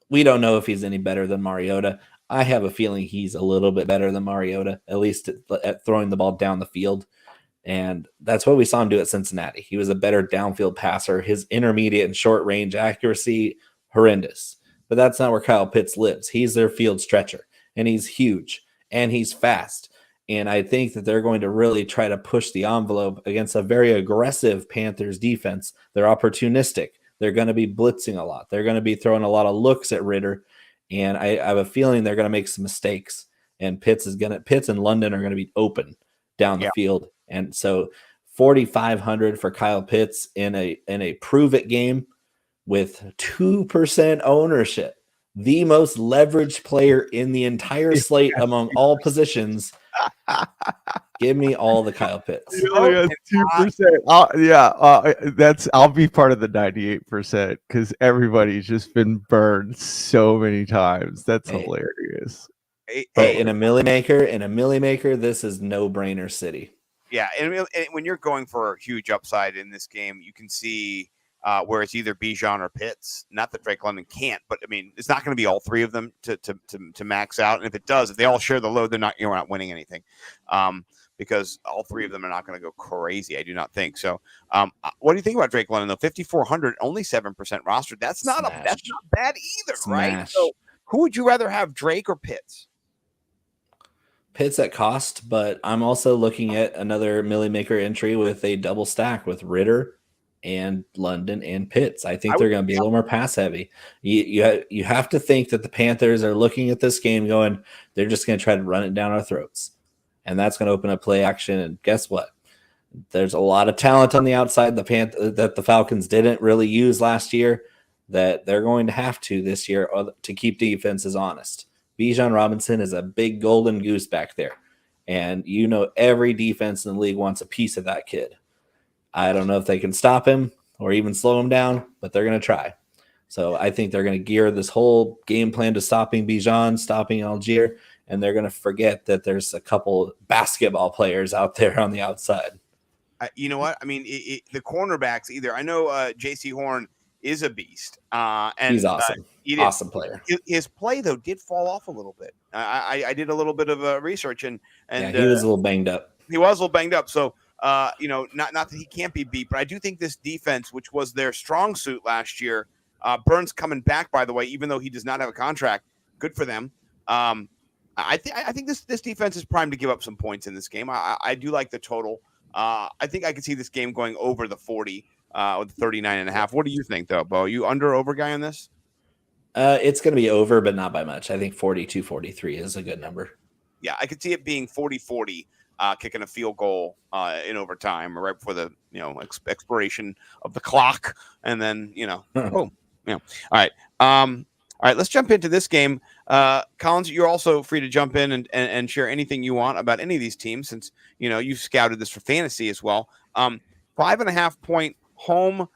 H: we don't know if he's any better than Mariota. I have a feeling he's a little bit better than Mariota, at least at throwing the ball down the field. And that's what we saw him do at Cincinnati. He was a better downfield passer. His intermediate and short range accuracy, horrendous. But that's not where Kyle Pitts lives. He's their field stretcher, and he's huge, and he's fast. And I think that they're going to really try to push the envelope against a very aggressive Panthers defense. They're opportunistic. They're going to be blitzing a lot. They're going to be throwing a lot of looks at Ridder. And I have a feeling they're going to make some mistakes. And Pitts and London are going to be open down the field. And so 4,500 for Kyle Pitts in a prove it game with 2% ownership, the most leveraged player in the entire slate among all positions. Give me all the Kyle Pitts.
J: 2%. I'll be part of the 98% because everybody's just been burned so many times. That's hilarious.
H: But in a milli maker, this is no brainer city.
I: Yeah, and when you're going for a huge upside in this game, you can see where it's either Bijan or Pitts. Not that Drake London can't, but I mean, it's not going to be all three of them to max out. And if it does, if they all share the load, you're not winning anything, because all three of them are not going to go crazy. I do not think so. What do you think about Drake London though? 5,400, only 7% rostered. That's not bad either, right? So, who would you rather have, Drake or Pitts?
H: Pitts at cost, but I'm also looking at another milli maker entry with a double stack with Ridder and London and Pitts. I think they're going to be a little more pass heavy. You have to think that the Panthers are looking at this game going, they're just going to try to run it down our throats. And that's going to open up play action. And guess what? There's a lot of talent on the outside that the Falcons didn't really use last year that they're going to have to this year to keep defenses honest. Bijan Robinson is a big golden goose back there. And every defense in the league wants a piece of that kid. I don't know if they can stop him or even slow him down, but they're going to try. So I think they're going to gear this whole game plan to stopping Bijan, stopping Algier, and they're going to forget that there's a couple basketball players out there on the outside.
I: You know what? I mean, the cornerbacks either. I know J.C. Horn is a beast. And
H: he's awesome. Awesome player.
I: His play, though, did fall off a little bit. I did a little bit of research, and
H: he was a little banged up.
I: He was a little banged up. So, not that he can't be beat, but I do think this defense, which was their strong suit last year, Burns coming back, by the way, even though he does not have a contract, good for them. I think this defense is primed to give up some points in this game. I do like the total. I think I could see this game going over the 40 with 39.5. What do you think, though, Bo? You under or over guy on this?
H: It's going to be over, but not by much. I think 42, 43 is a good number.
I: Yeah, I could see it being 40-40, kicking a field goal in overtime or right before the expiration of the clock, and then boom. All right. All right, let's jump into this game. Collins, you're also free to jump in and share anything you want about any of these teams, since you've scouted this for fantasy as well. 5.5 point home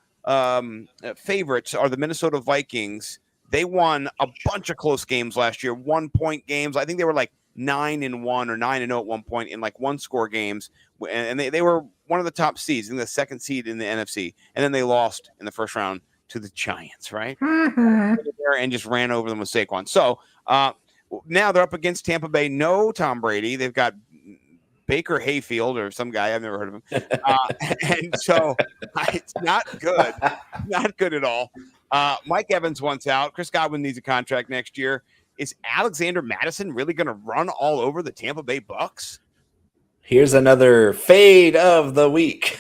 I: favorites are the Minnesota Vikings. They won a bunch of close games last year, 1 point games. I think they were like 9-1 or 9-0 at one point in like one score games. And they were one of the top seeds, in the second seed in the NFC. And then they lost in the first round to the Giants, right? And just ran over them with Saquon. So now they're up against Tampa Bay. No Tom Brady. They've got Baker Hayfield or some guy I've never heard of him, and so it's not good, not good at all. Mike Evans wants out. Chris Godwin needs a contract next year. Is Alexander Madison really going to run all over the Tampa Bay Bucks?
H: Here's another fade of the week.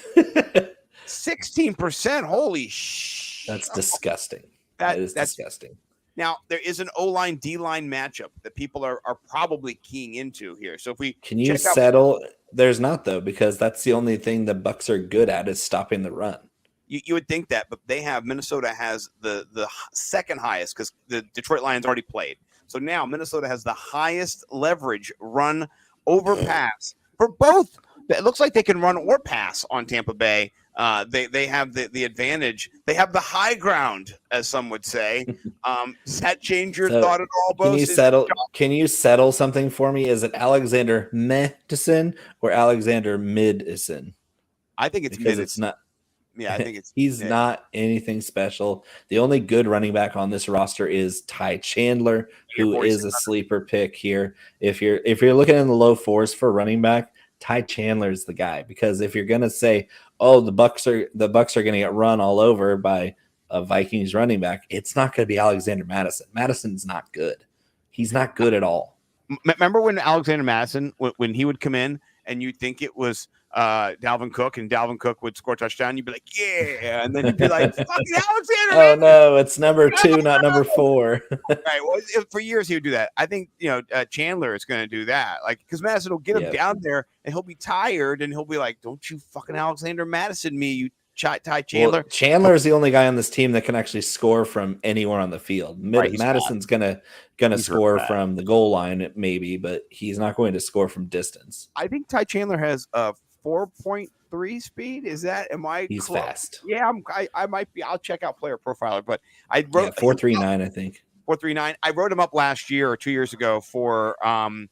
I: 16%. Holy shit!
H: That's disgusting. That's disgusting.
I: Now, there is an O-line, D-line matchup that people are probably keying into here. So if we
H: can you settle? There's not, though, because that's the only thing the Bucks are good at is stopping the run.
I: You would think that, but Minnesota has the second highest because the Detroit Lions already played. So now Minnesota has the highest leverage run over pass for both. It looks like they can run or pass on Tampa Bay. They have the advantage. They have the high ground, as some would say. Does that change your thought at all, Bo?
H: Can you settle something for me? Is it Alexander Madison or Alexander Midison?
I: I think it's
H: because it's not.
I: Yeah, I think it's
H: he's not anything special. The only good running back on this roster is Ty Chandler, who is a sleeper pick here. If you're looking in the low fours for running back, Ty Chandler is the guy, because if you're gonna say, oh, the Bucks are gonna get run all over by a Vikings running back, it's not gonna be Alexander Madison. Madison's not good. He's not good at all.
I: Remember when Alexander Madison, when he would come in and you'd think it was Dalvin Cook, and Dalvin Cook would score a touchdown, you'd be like, yeah, and then you'd be like, fucking Alexander.
H: Oh no, it's number 2, not number 4.
I: Right. Well, for years he would do that. I think Chandler is going to do that, like, because Madison will get him down there and he'll be tired and he'll be like, don't you fucking Alexander Madison me, you Ty Chandler.
H: Well, Chandler is the only guy on this team that can actually score from anywhere on the field. Madison's gonna score from the goal line, maybe, but he's not going to score from distance.
I: I think Ty Chandler has a 4.3 speed. Is that?
H: He's close? Fast.
I: Yeah, I might be. I'll check out Player Profiler, but I wrote
H: 4.39. I think
I: 4.39. I wrote him up last year or 2 years ago for one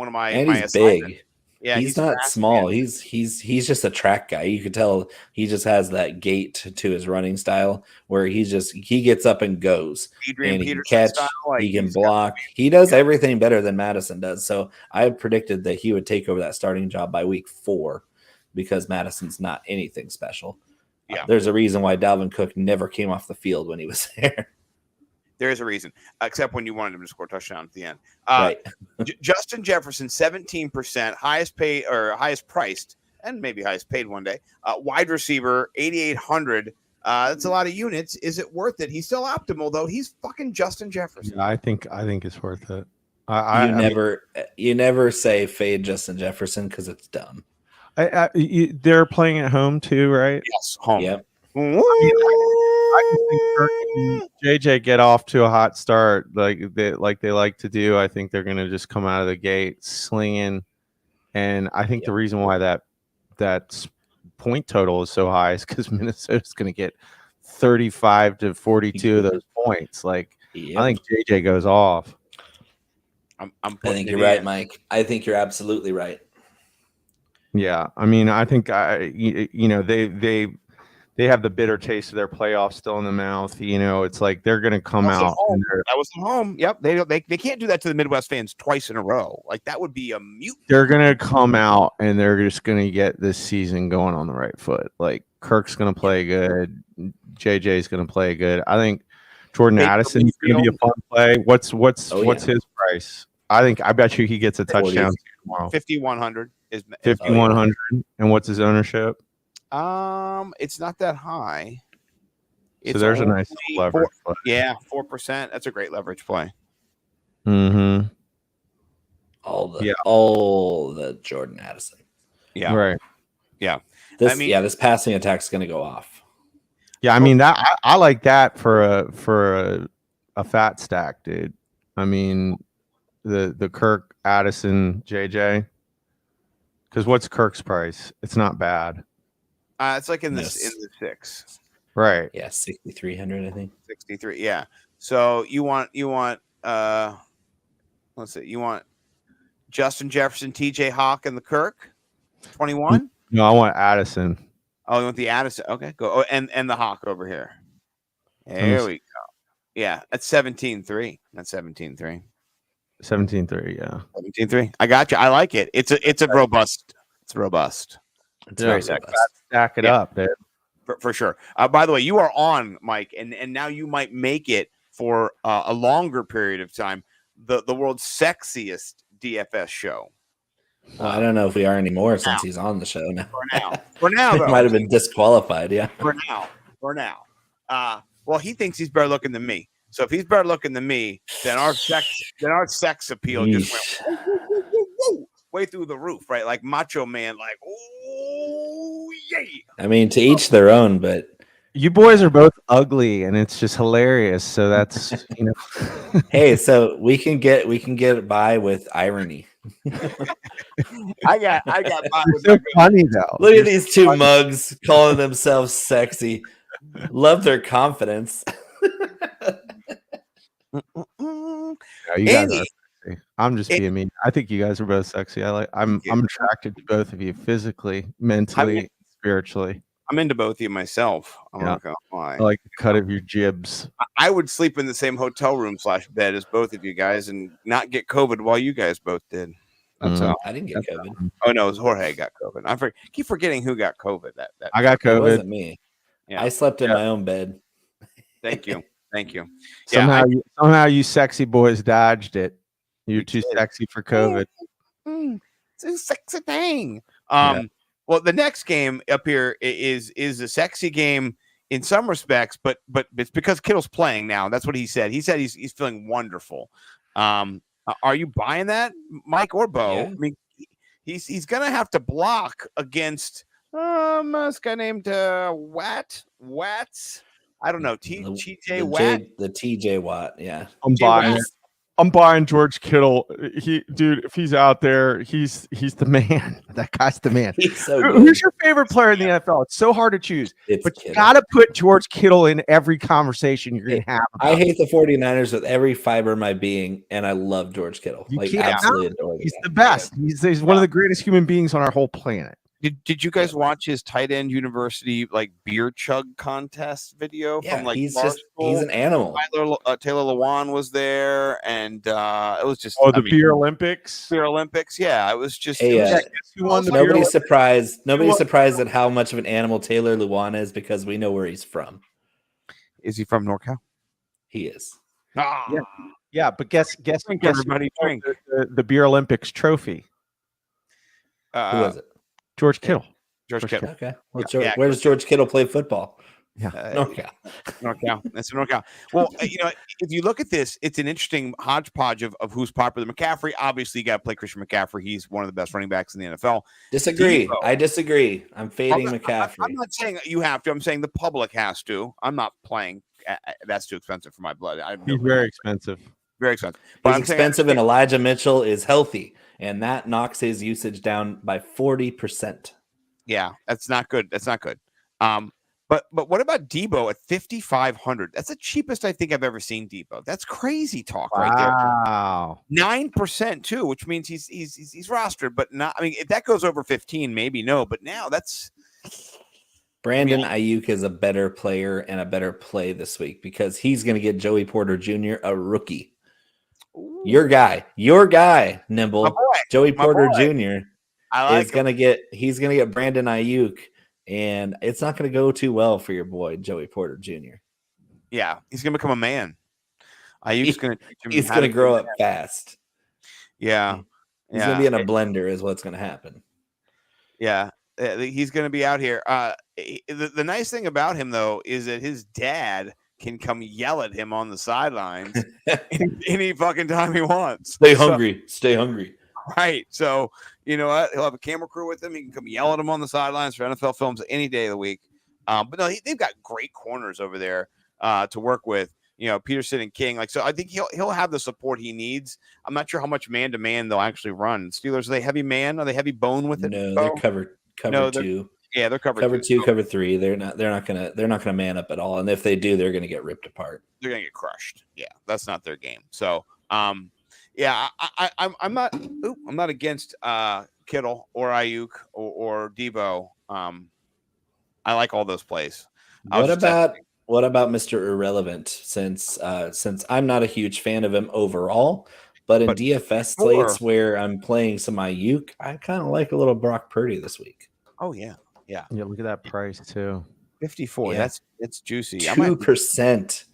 I: of my.
H: And
I: my
H: he's big.
I: Yeah,
H: he's not small. He's just a track guy. You could tell he just has that gait to his running style where he gets up and goes.
I: Adrian
H: and he
I: Peterson
H: can catch,
I: style, like,
H: he can block. He does everything better than Madison does. So I predicted that he would take over that starting job by week 4 because Madison's not anything special.
I: Yeah,
H: there's a reason why Dalvin Cook never came off the field when he was there.
I: There is a reason, except when you wanted him to score a touchdown at the end.
H: Right.
I: Justin Jefferson, 17%, highest paid or highest priced, and maybe highest paid one day. Wide receiver, 8,800. That's a lot of units. Is it worth it? He's still optimal though. He's fucking Justin Jefferson.
J: Yeah, I think it's worth it.
H: You never say fade Justin Jefferson because it's dumb.
J: They're playing at home too, right?
I: Yes, home.
H: Yep.
J: I just think Kirk and JJ get off to a hot start like they like to do. I think they're going to just come out of the gate slinging, and I think the reason why that point total is so high is because Minnesota's going to get 35 to 42 of those points. Like I think JJ goes off.
H: I think you're right, Mike. I think you're absolutely right.
J: Yeah, I mean, I think they have the bitter taste of their playoffs still in the mouth. It's like they're going to come out.
I: That was at home. Yep. They can't do that to the Midwest fans twice in a row. Like that would be a mute.
J: They're going to come out and they're just going to get this season going on the right foot. Like Kirk's going to play good. JJ's going to play good. I think Jordan Addison is going to be a fun play. What's his price? I bet you he gets a touchdown tomorrow.
I: 5,100 is
J: 5,100. And what's his ownership?
I: It's not that high.
J: So there's a nice leverage play.
I: Yeah, 4%. That's a great leverage play.
J: Mm-hmm.
H: All the Jordan Addison.
I: Yeah.
J: Right.
I: Yeah.
H: This passing attack's going to go off.
J: Yeah, I mean that I like that for a fat stack, dude. I mean the Kirk, Addison, JJ. Because what's Kirk's price? It's not bad.
I: It's like in the 6.
J: Right.
H: Yeah, 6,300, I think.
I: 63. Yeah. So you want let's see, you want Justin Jefferson, TJ Hawk, and the Kirk? 21?
J: No, I want Addison.
I: Oh, you want the Addison? Okay, go. Oh, and the Hawk over here. There we go. Yeah, that's 17-3. That's 17-3.
J: 17-3, yeah.
I: 17-3. I got you. I like it. It's a robust It's robust.
H: It's
J: Yeah.
H: very
J: Stack
H: robust.
J: Stack it
I: Yeah.
J: up, dude.
I: For sure. By the way, you are on, Mike, and now you might make it for a longer period of time. The world's sexiest DFS show.
H: Well, I don't know if we are anymore since he's on the show now.
I: For now,
H: He
I: though.
H: might have been disqualified. Yeah.
I: For now. Well, he thinks he's better looking than me. So if he's better looking than me, then our sex appeal just went woo, way through the roof, right? Like Macho Man, like oh yeah.
H: I mean, to each their own, but
J: You boys are both ugly, and it's just hilarious. So that's
H: hey, so we can get by with irony.
I: I got by
J: You're
I: with
J: so funny though.
H: Look at these two mugs calling themselves sexy. Love their confidence.
J: No, you guys are sexy. I'm just being mean. I think you guys are both sexy. I'm attracted to both of you physically, mentally, spiritually.
I: I'm into both of you myself. I'm
J: Yeah.
I: not gonna lie.
J: I like the cut of your jibs.
I: I would sleep in the same hotel room / bed as both of you guys and not get COVID while you guys both did. That's
J: Mhm.
I: all.
H: I didn't get COVID.
I: Oh no, it was Jorge got COVID. keep forgetting who got COVID. That
J: I got
H: It
J: COVID.
H: wasn't me.
I: Yeah.
H: I slept in my own bed.
I: Thank you. Yeah,
J: Somehow you sexy boys dodged it. You're too sexy for COVID.
I: It's a sexy thing.
H: Yeah.
I: Well, the next game up here is a sexy game in some respects, but it's because Kittle's playing now. That's what he said. He said he's feeling wonderful. Are you buying that, Mike or Bo?
H: Yeah.
I: I mean, he's gonna have to block against this guy named Watts. I don't know. TJ Watt.
H: The TJ Watt. Yeah.
J: I'm buying it. I'm buying George Kittle. If he's out there, he's the man. That guy's the man.
H: He's so
J: Who's
H: good.
J: your favorite player in the NFL? It's so hard to choose.
H: It's
J: But you
H: Kittle.
J: got to put George Kittle in every conversation you're going to have.
H: I hate the 49ers with every fiber of my being, and I love George Kittle.
J: You
H: Like,
J: can't-
H: absolutely adore the
J: He's
H: guy.
J: the best. He's one of the greatest human beings on our whole planet.
I: Did you guys watch his tight end university like beer chug contest video
H: Yeah,
I: from like
H: he's
I: Barstool?
H: an animal.
I: Taylor Lewan was there, and it was just
J: Beer Olympics.
I: Beer Olympics. Yeah, it was just.
H: Hey,
I: it was
H: uh,
I: just-
J: Who won the Beer
H: Nobody's
J: Olympics?
H: surprised. Nobody's surprised at how much of an animal Taylor Lewan is because we know where he's from.
I: Is he from NorCal?
H: He is.
I: Ah,
J: Yeah, but guess
I: everybody
J: who
I: drink.
J: won the Beer Olympics trophy.
H: Who was it?
J: George Kittle.
I: George Kittle.
H: Okay. Well,
I: Yeah,
H: where does George Kittle play football?
J: Yeah.
H: NorCal.
I: NorCal. That's NorCal. Well, if you look at this, it's an interesting hodgepodge of who's popular. McCaffrey, obviously, you got to play Christian McCaffrey. He's one of the best running backs in the NFL.
H: Disagree.
I: Debo.
H: I disagree. I'm fading McCaffrey.
I: I'm not saying you have to. I'm saying the public has to. I'm not playing. That's too expensive for my blood.
J: He's very expensive.
I: Very expensive.
H: He's
I: I'm saying-
H: expensive, and Elijah Mitchell is healthy, and that knocks his usage down by 40%.
I: Yeah, that's not good. That's not good. But what about Debo at 5,500? That's the cheapest I think I've ever seen Debo. That's crazy talk right there.
J: Wow.
I: 9% too, which means he's rostered, but not. I mean, if that goes over 15, maybe no. But now that's
H: Brandon Ayuk is a better player and a better play this week because he's going to get Joey Porter Jr., a rookie. Your guy, Nimble.
I: My boy,
H: Joey
I: my
H: Porter
I: boy.
H: Jr.
I: I like
H: is going to get Brandon Ayuk, and it's not going to go too well for your boy Joey Porter Jr.
I: Yeah, he's gonna become a man. Ayuk's gonna teach him
H: He's
I: how
H: going to
I: be
H: grow
I: a
H: up
I: man.
H: fast.
I: Yeah,
H: He's going to be in a blender, is what's going to happen.
I: Yeah, he's going to be out here. The nice thing about him, though, is that his dad can come yell at him on the sidelines any fucking time he wants.
H: Stay hungry.
I: Right. So, you know what? He'll have a camera crew with him. He can come yell at him on the sidelines for NFL films any day of the week. But no, they've got great corners over there to work with. You know, Peterson and King. Like, so I think he'll have the support he needs. I'm not sure how much man to man they'll actually run. Steelers, are they heavy man? Are they heavy bone with it?
H: No,
I: Bo?
H: they're cover
I: No,
H: two.
I: Yeah, they're covered.
H: Cover two, cover three. They're not gonna man up at all. And if they do, they're gonna get ripped apart.
I: They're gonna get crushed. Yeah, that's not their game. So, yeah, I'm not against Kittle or Ayuk or Debo. I like all those plays.
H: What about Mr. Irrelevant? Since I'm not a huge fan of him overall, But in
I: But
H: DFS
I: sure.
H: slates where I'm playing some Ayuk, I kind of like a little Brock Purdy this week.
I: Oh yeah.
J: Yeah, look at that price too.
I: 54.
H: Yeah.
I: That's juicy. I might
H: 2%.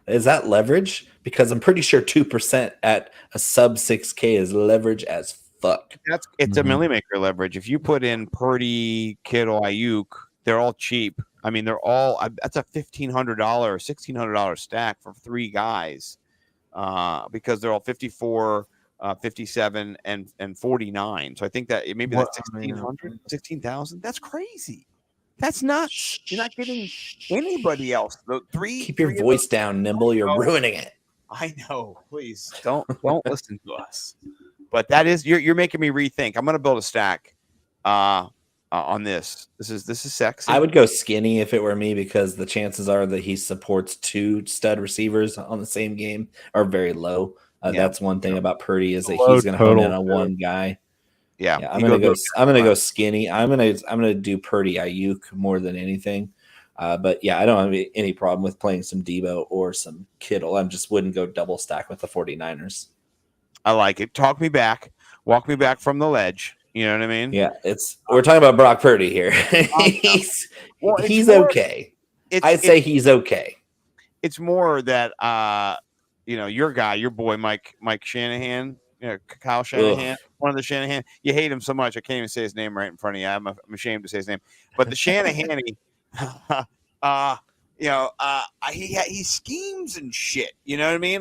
H: Is that leverage? Because I'm pretty sure 2% at a sub 6K is leverage as fuck.
I: it's a milli maker leverage. If you put in Purdy, Kittle, Ayuk, they're all cheap. I mean, they're all that's a $1,500, $1,600 stack for 3 guys. Because they're all 54, 57, and 49. So I think that maybe that's 1,600, 16,000. That's crazy. That's nuts. You're not getting anybody else. The
H: Keep your voice down, Nimble. You're ruining it.
I: I know. Please don't listen to us. But that is you're making me rethink. I'm going to build a stack on this. This is sexy.
H: I would go skinny if it were me because the chances are that he supports 2 stud receivers on the same game are very low. That's one thing about Purdy is that he's going to hone in on one guy.
I: Yeah,
H: I'm gonna go skinny. I'm gonna do Purdy Ayuk more than anything. But yeah, I don't have any problem with playing some Debo or some Kittle. I just wouldn't go double stack with the 49ers.
I: I like it. Walk me back from the ledge. You know what I mean?
H: Yeah, we're talking about Brock Purdy here. he's okay. I'd say he's okay.
I: It's more that your boy Mike Shanahan, Kyle Shanahan, one of the Shanahan. You hate him so much I can't even say his name right in front of you. I'm ashamed to say his name. But the Shanahan, he schemes and shit. You know what I mean?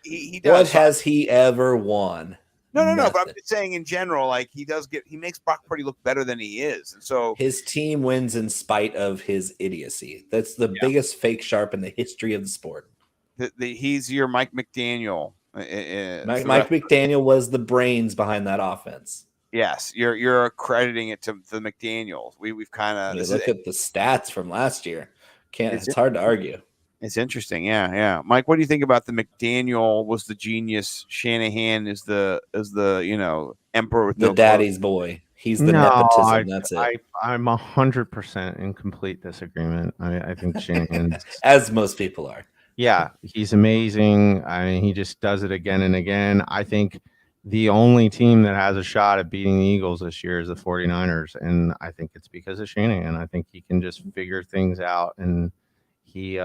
I: He does.
H: What has he ever won?
I: No. But I'm just saying in general, he makes Brock Purdy look better than he is, and so
H: his team wins in spite of his idiocy. That's the biggest fake sharp in the history of the sport.
I: He's your Mike McDaniel.
H: Mike McDaniel was the brains behind that offense.
I: Yes, you're accrediting it to the McDaniels. We've kind of
H: look at the stats from last year. It's hard to argue.
I: It's interesting, yeah. Mike, what do you think about the McDaniel was the genius? Shanahan is the emperor with
H: the
I: no
H: daddy's boy. He's the nepotism. That's it.
J: I'm 100% in complete disagreement. I think Shanahan,
H: as most people are.
J: Yeah, he's amazing. I mean, he just does it again and again. I think the only team that has a shot at beating the Eagles this year is the 49ers, and I think it's because of Shanahan. I think he can just figure things out, and he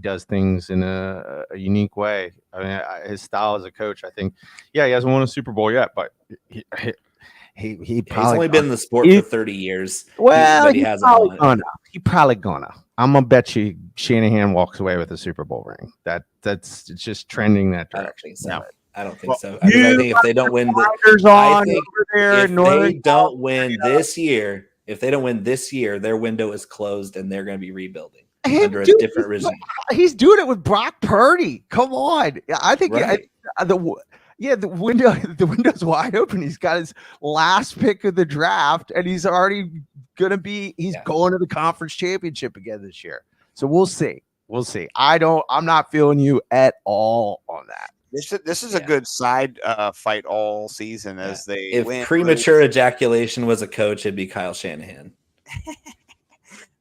J: does things in a unique way. I mean, his style as a coach, I think, he hasn't won a Super Bowl yet, but he
H: he's only been in the sport for 30 years.
J: Well, he probably gonna. I'm gonna bet you Shanahan walks away with a Super Bowl ring. That's just trending that direction.
H: I don't think so. I think if they don't win, if they don't win this year, their window is closed and they're going to be rebuilding under a different regime.
J: He's doing it with Brock Purdy. Come on, I think the window's wide open. He's got his last pick of the draft, and he's already going to the conference championship again this year. So we'll see. I'm not feeling you at all on that.
I: This is a good side fight all season as they
H: if premature ejaculation was a coach, it'd be Kyle Shanahan.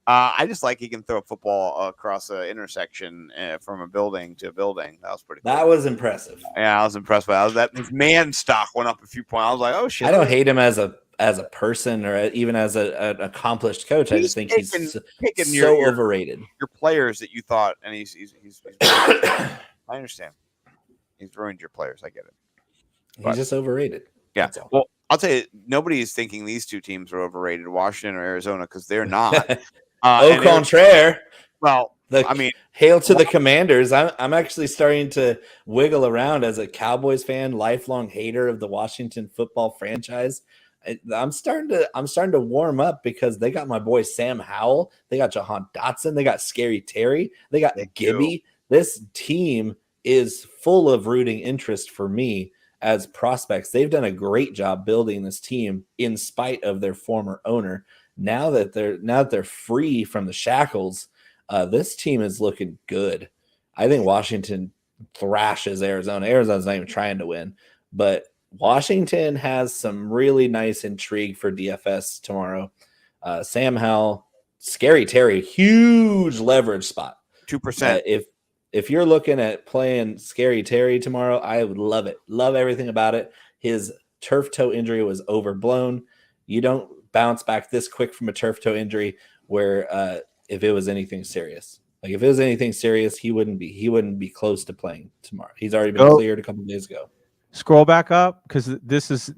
I: I just like he can throw a football across an intersection from a building to a building. That was pretty cool.
H: That was impressive.
I: Yeah, I was impressed by that. His man stock went up a few points. I was like, oh shit.
H: I don't hate him as a person or even as an accomplished coach. I just think he's so overrated.
I: Your players that you thought, and he's I understand. He's ruined your players. I get it.
H: He's just overrated.
I: Yeah. Well, I'll tell you, nobody is thinking these two teams are overrated, Washington or Arizona, because they're not.
H: Au contraire.
I: Well,
H: hail to the Commanders. I'm actually starting to wiggle around as a Cowboys fan, lifelong hater of the Washington football franchise. I'm starting to warm up because they got my boy Sam Howell. They got Jahan Dotson. They got Scary Terry. They got Gibby. This team is full of rooting interest for me as prospects. They've done a great job building this team in spite of their former owner. Now that they're free from the shackles, this team is looking good. I think Washington thrashes Arizona. Arizona's not even trying to win, but Washington has some really nice intrigue for DFS tomorrow. Sam Howell, Scary Terry, huge leverage spot.
I: 2%.
H: if you're looking at playing Scary Terry tomorrow, I would love it. Love everything about it. His turf toe injury was overblown. You don't bounce back this quick from a turf toe injury where if it was anything serious. Like if it was anything serious, he wouldn't be close to playing tomorrow. He's already been cleared a couple of days ago.
J: Scroll back up because this is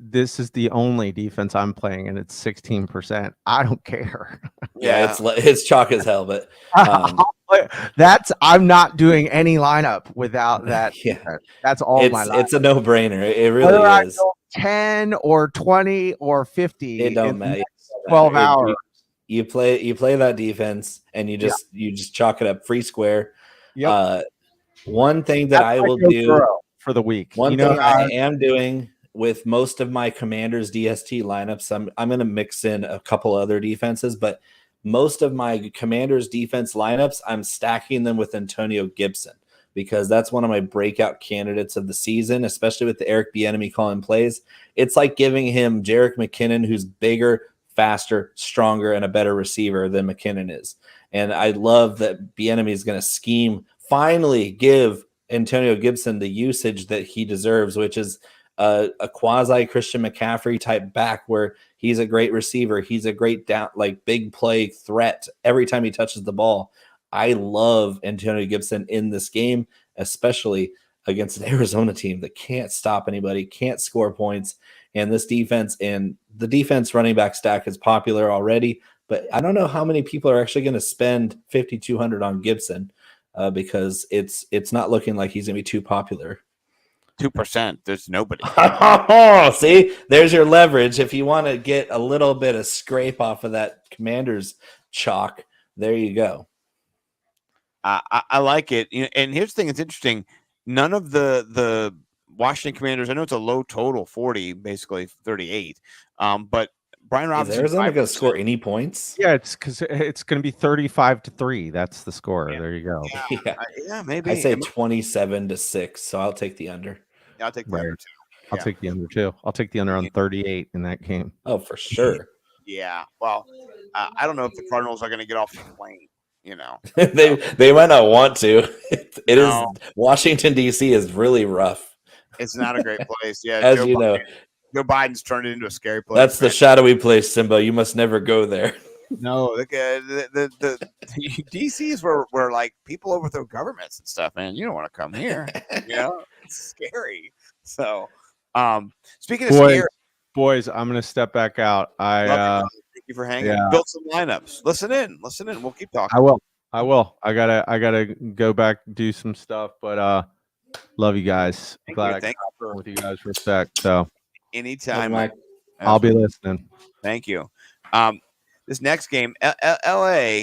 J: the only defense I'm playing, and it's 16%. I don't care.
H: Yeah, it's chalk as hell, but
J: I'm not doing any lineup without that.
H: Yeah,
J: that's all my lineup.
H: It's a no-brainer. It really
J: Whether I
H: is.
J: go 10 or 20 or 50.
H: It don't matter.
J: 12 hours.
H: You play that defense, and you just chalk it up free square.
J: Yep.
H: One thing that I will do
J: for the week.
H: One thing I am doing with most of my Commanders DST lineups, I'm going to mix in a couple other defenses, but most of my Commanders defense lineups, I'm stacking them with Antonio Gibson because that's one of my breakout candidates of the season, especially with the Eric Bieniemy calling plays. It's like giving him Jerick McKinnon, who's bigger, faster, stronger, and a better receiver than McKinnon is. And I love that Bieniemy is going to finally give Antonio Gibson the usage that he deserves, which is a quasi Christian McCaffrey type back where he's a great receiver. He's a great big play threat every time he touches the ball. I love Antonio Gibson in this game, especially against an Arizona team that can't stop anybody, can't score points. And this defense and the defense running back stack is popular already, but I don't know how many people are actually going to spend $5,200 on Gibson. Because it's not looking like he's going to be too popular.
I: 2%. There's nobody.
H: See, there's your leverage. If you want to get a little bit of scrape off of that Commanders chalk, there you go.
I: I like it. And here's the thing that's interesting. None of the Washington Commanders, I know it's a low total, 40, basically 38. But Brian Robinson.
H: Is Arizona going to score any points?
J: Yeah, it's because it's going to be 35-3. That's the score.
I: Yeah.
J: There you go.
I: Yeah, maybe.
H: I say 27-6, so I'll take the under.
I: Yeah, I'll take the under too.
J: I'll take the under too. I'll take the under on 38 in that game.
H: Oh, for sure.
I: Yeah. Well, I don't know if the Cardinals are going to get off the plane.
H: they might not want to. It is Washington D.C. is really rough.
I: It's not a great place. Yeah,
H: as you know.
I: Joe Biden's turned it into a scary place.
H: That's the shadowy place, Simba. You must never go there.
I: No, the DC is where like people overthrow governments and stuff, man. You don't want to come here. It's scary. So, speaking of scary,
J: boys, I'm gonna step back out.
I: Thank you for hanging. Build some lineups. Listen in. We'll keep talking.
J: I will. I gotta go back do some stuff, but love you guys. Glad I got with you guys for a sec. So.
I: Anytime,
J: I'll be listening.
I: Thank you. This next game, LA.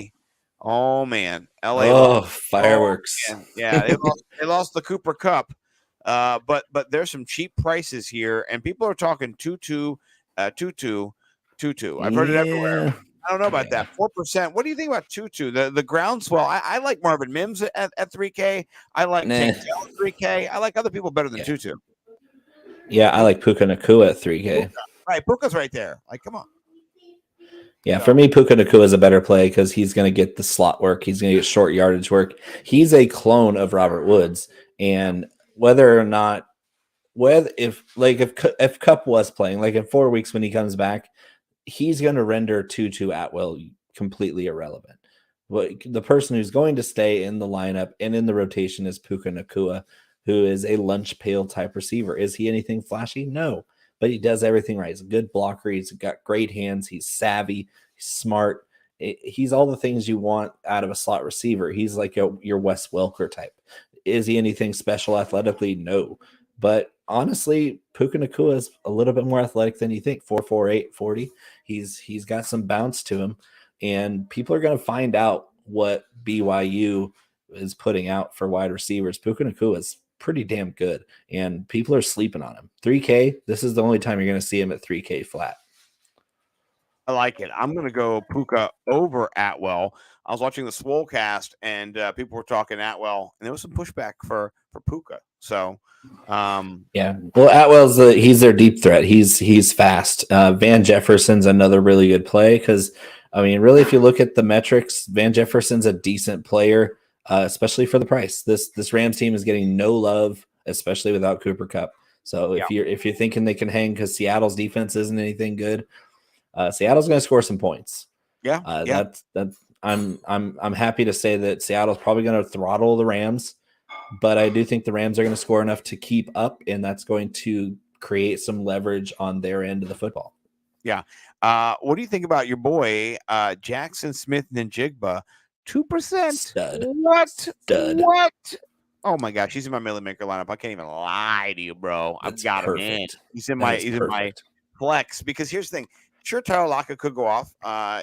I: Oh man, LA.
H: Oh, fireworks!
I: Yeah, they lost the Cooper Cup. But there's some cheap prices here, and people are talking 2-2. I've heard it everywhere. I don't know about that. 4%. What do you think about 2-2? The groundswell. I like Marvin Mims at 3K. I like Tank Dell at 3K. I like other people better than 2-2.
H: Yeah, I like Puka Nacua at 3K.
I: Right, Puka's right there. Like, come on.
H: Yeah, for me, Puka Nacua is a better play because he's going to get the slot work. He's going to get short yardage work. He's a clone of Robert Woods, and whether or not, if Cup was playing, like in 4 weeks when he comes back, he's going to render Tutu Atwell completely irrelevant. But the person who's going to stay in the lineup and in the rotation is Puka Nacua, who is a lunch pail type receiver. Is he anything flashy? No, but he does everything right. He's a good blocker. He's got great hands. He's savvy. He's smart. He's all the things you want out of a slot receiver. He's like your Wes Welker type. Is he anything special athletically? No. But honestly, Puka Nacua is a little bit more athletic than you think. 4.48 40. He's got some bounce to him, and people are going to find out what BYU is putting out for wide receivers. Puka Nacua is pretty damn good, and people are sleeping on him. 3K, this is the only time you're going to see him at 3K flat.
I: I like it. I'm going to go Puka over Atwell. I was watching the Swolecast, and people were talking Atwell, and there was some pushback for Puka. So,
H: yeah. Well, Atwell's he's their deep threat. He's fast. Van Jefferson's another really good play because, I mean, really, if you look at the metrics, Van Jefferson's a decent player. especially for the price. This Rams team is getting no love, especially without Cooper Kupp. So if you're thinking they can hang because Seattle's defense isn't anything good, Seattle's going to score some points. That's I'm happy to say that Seattle's probably going to throttle the Rams, but I do think the Rams are going to score enough to keep up, and that's going to create some leverage on their end of the football.
I: Yeah. What do you think about your boy Jackson Smith-Njigba? 2%.
H: Stud.
I: What?
H: Stud.
I: What? Oh my gosh, he's in my Millie Maker lineup. I can't even lie to you, bro. I've got him in. He's in my flex because here's the thing. Sure, Tyler Lockett could go off.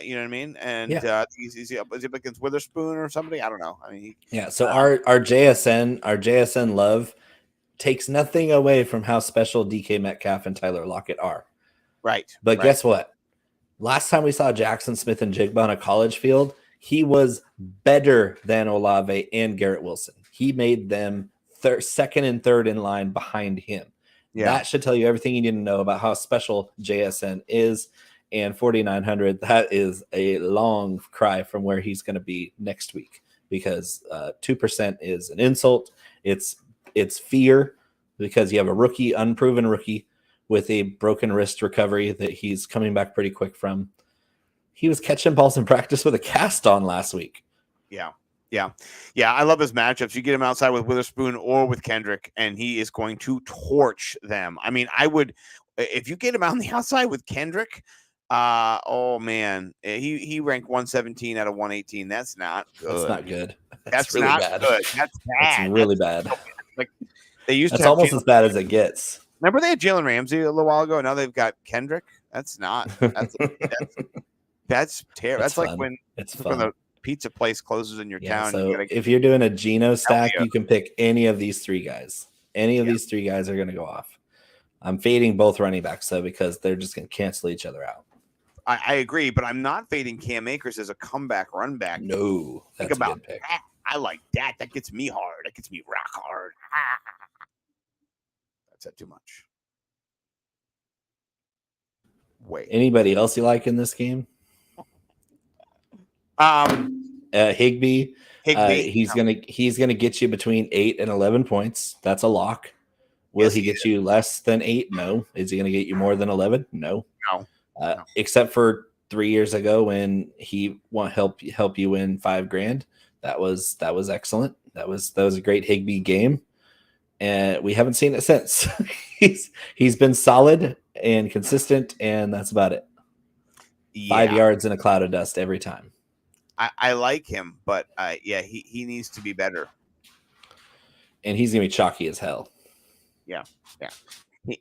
I: You know what I mean? And is he up against Witherspoon or somebody? I don't know. I mean,
H: So our JSN love takes nothing away from how special DK Metcalf and Tyler Lockett are.
I: Right.
H: But guess what? Last time we saw Jackson Smith-Njigba on a college field, he was better than Olave and Garrett Wilson. He made them second and third in line behind him. Yeah. That should tell you everything you need to know about how special JSN is. And 4,900, that is a long cry from where he's going to be next week, because 2% is an insult. It's fear, because you have a rookie, unproven rookie with a broken wrist recovery that he's coming back pretty quick from. He was catching balls in practice with a cast on last week.
I: Yeah. I love his matchups. You get him outside with Witherspoon or with Kendrick, and he is going to torch them. I mean, if you get him out on the outside with Kendrick, oh man, he ranked 117 out of 118. That's not good.
H: That's not good.
I: That's
H: really
I: not
H: bad.
I: Good. That's bad.
H: That's really bad.
I: Like they used
H: That's
I: to
H: almost as bad as it gets.
I: Remember they had Jalen Ramsey a little while ago. Now they've got Kendrick. That's terrible. That's like when the pizza place closes in your town.
H: So if you're doing a Geno stack, you can pick any of these three guys. Any of these three guys are going to go off. I'm fading both running backs though, because they're just going to cancel each other out.
I: I agree, but I'm not fading Cam Akers as a comeback run back.
H: No,
I: think about that. I like that. That gets me hard. That gets me rock hard. That's too much. Wait.
H: Anybody else you like in this game? Higbee. He's gonna get you between 8 and 11 points. That's a lock. Will he get you less than 8? No. Is he gonna get you more than 11? No.
I: No.
H: Except for 3 years ago when he won't help you win $5,000. That was excellent. That was a great Higbee game, and we haven't seen it since. he's been solid and consistent, and that's about it. 5 yards in a cloud of dust every time.
I: I like him, but he needs to be better.
H: And he's gonna be chalky as hell.
I: Yeah.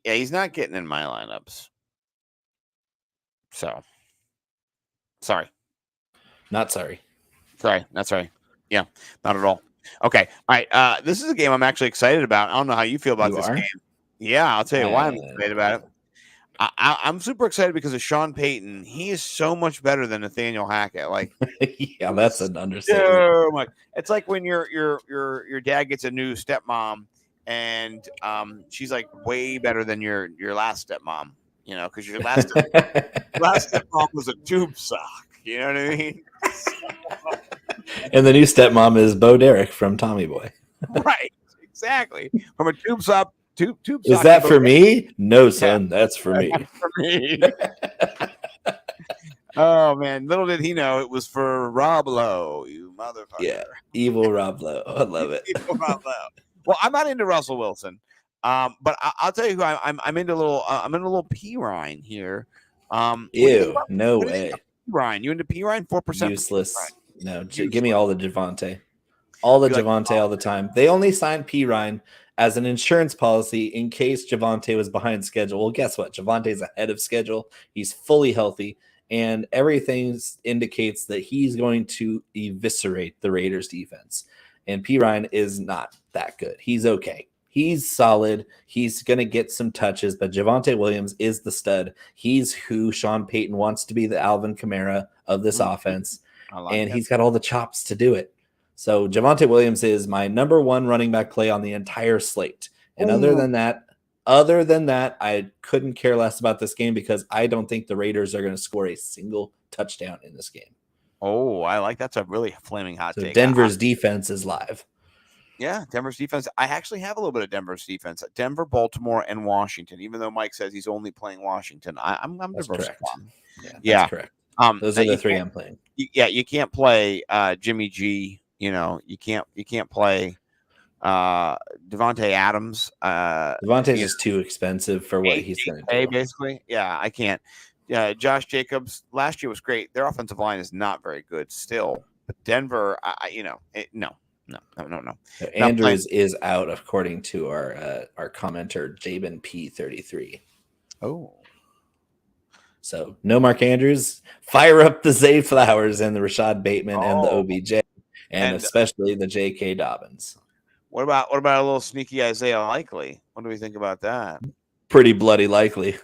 I: He's not getting in my lineups. So, sorry.
H: Not sorry.
I: Not sorry. Yeah, not at all. Okay. All right. This is a game I'm actually excited about. I don't know how you feel about this game. Yeah, I'll tell you why I'm excited about it. I'm super excited because of Sean Payton. He is so much better than Nathaniel Hackett. Like,
H: yeah, that's an understatement.
I: So much. It's like when your dad gets a new stepmom, and she's like way better than your last stepmom. You know, because your last stepmom was a tube sock. You know what I mean?
H: And the new stepmom is Bo Derek from Tommy Boy.
I: Right. Exactly. From a tube sock. Tube
H: is that for me? No, son. That's for me.
I: That's for me. Oh man, little did he know it was for Rob Lowe, you motherfucker.
H: Yeah, evil Rob Lowe. I love it.
I: Evil Rob Lowe. Well, I'm not into Russell Wilson, but I'll tell you who I'm into. I'm into a little P Ryan here.
H: Ew, no way.
I: Ryan, you into P Ryan? 4%.
H: Useless. No, give me all the Javonte. All the Javonte all the time. They only signed P Ryan as an insurance policy in case Javonte was behind schedule. Well, guess what? Javonte's ahead of schedule. He's fully healthy, and everything indicates that he's going to eviscerate the Raiders defense. And P Ryan is not that good. He's okay. He's solid. He's going to get some touches, but Javonte Williams is the stud. He's who Sean Payton wants to be, the Alvin Kamara of this offense. And he's got all the chops to do it. So Javonte Williams is my number one running back play on the entire slate. And other than that, I couldn't care less about this game because I don't think the Raiders are going to score a single touchdown in this game.
I: Oh, I like that's a really flaming hot
H: So
I: take.
H: Denver's defense is live.
I: Yeah, Denver's defense. I actually have a little bit of Denver's defense. Denver, Baltimore, and Washington. Even though Mike says he's only playing Washington, I'm
H: That's
I: diversifying.
H: correct.
I: Yeah,
H: That's correct. Those are the three I'm playing.
I: You can't play Jimmy G. You know, you can't play Devontae Adams.
H: Devontae's just too expensive for what he's going to do.
I: Basically, yeah, I can't. Josh Jacobs last year was great. Their offensive line is not very good still. But Denver, no.
H: So Andrews is out according to our commenter Jabin P33.
I: Oh.
H: So no Mark Andrews. Fire up the Zay Flowers and the Rashad Bateman and the OBJ and especially the J.K. Dobbins.
I: What about a little sneaky Isaiah Likely? What do we think about that?
H: Pretty bloody likely.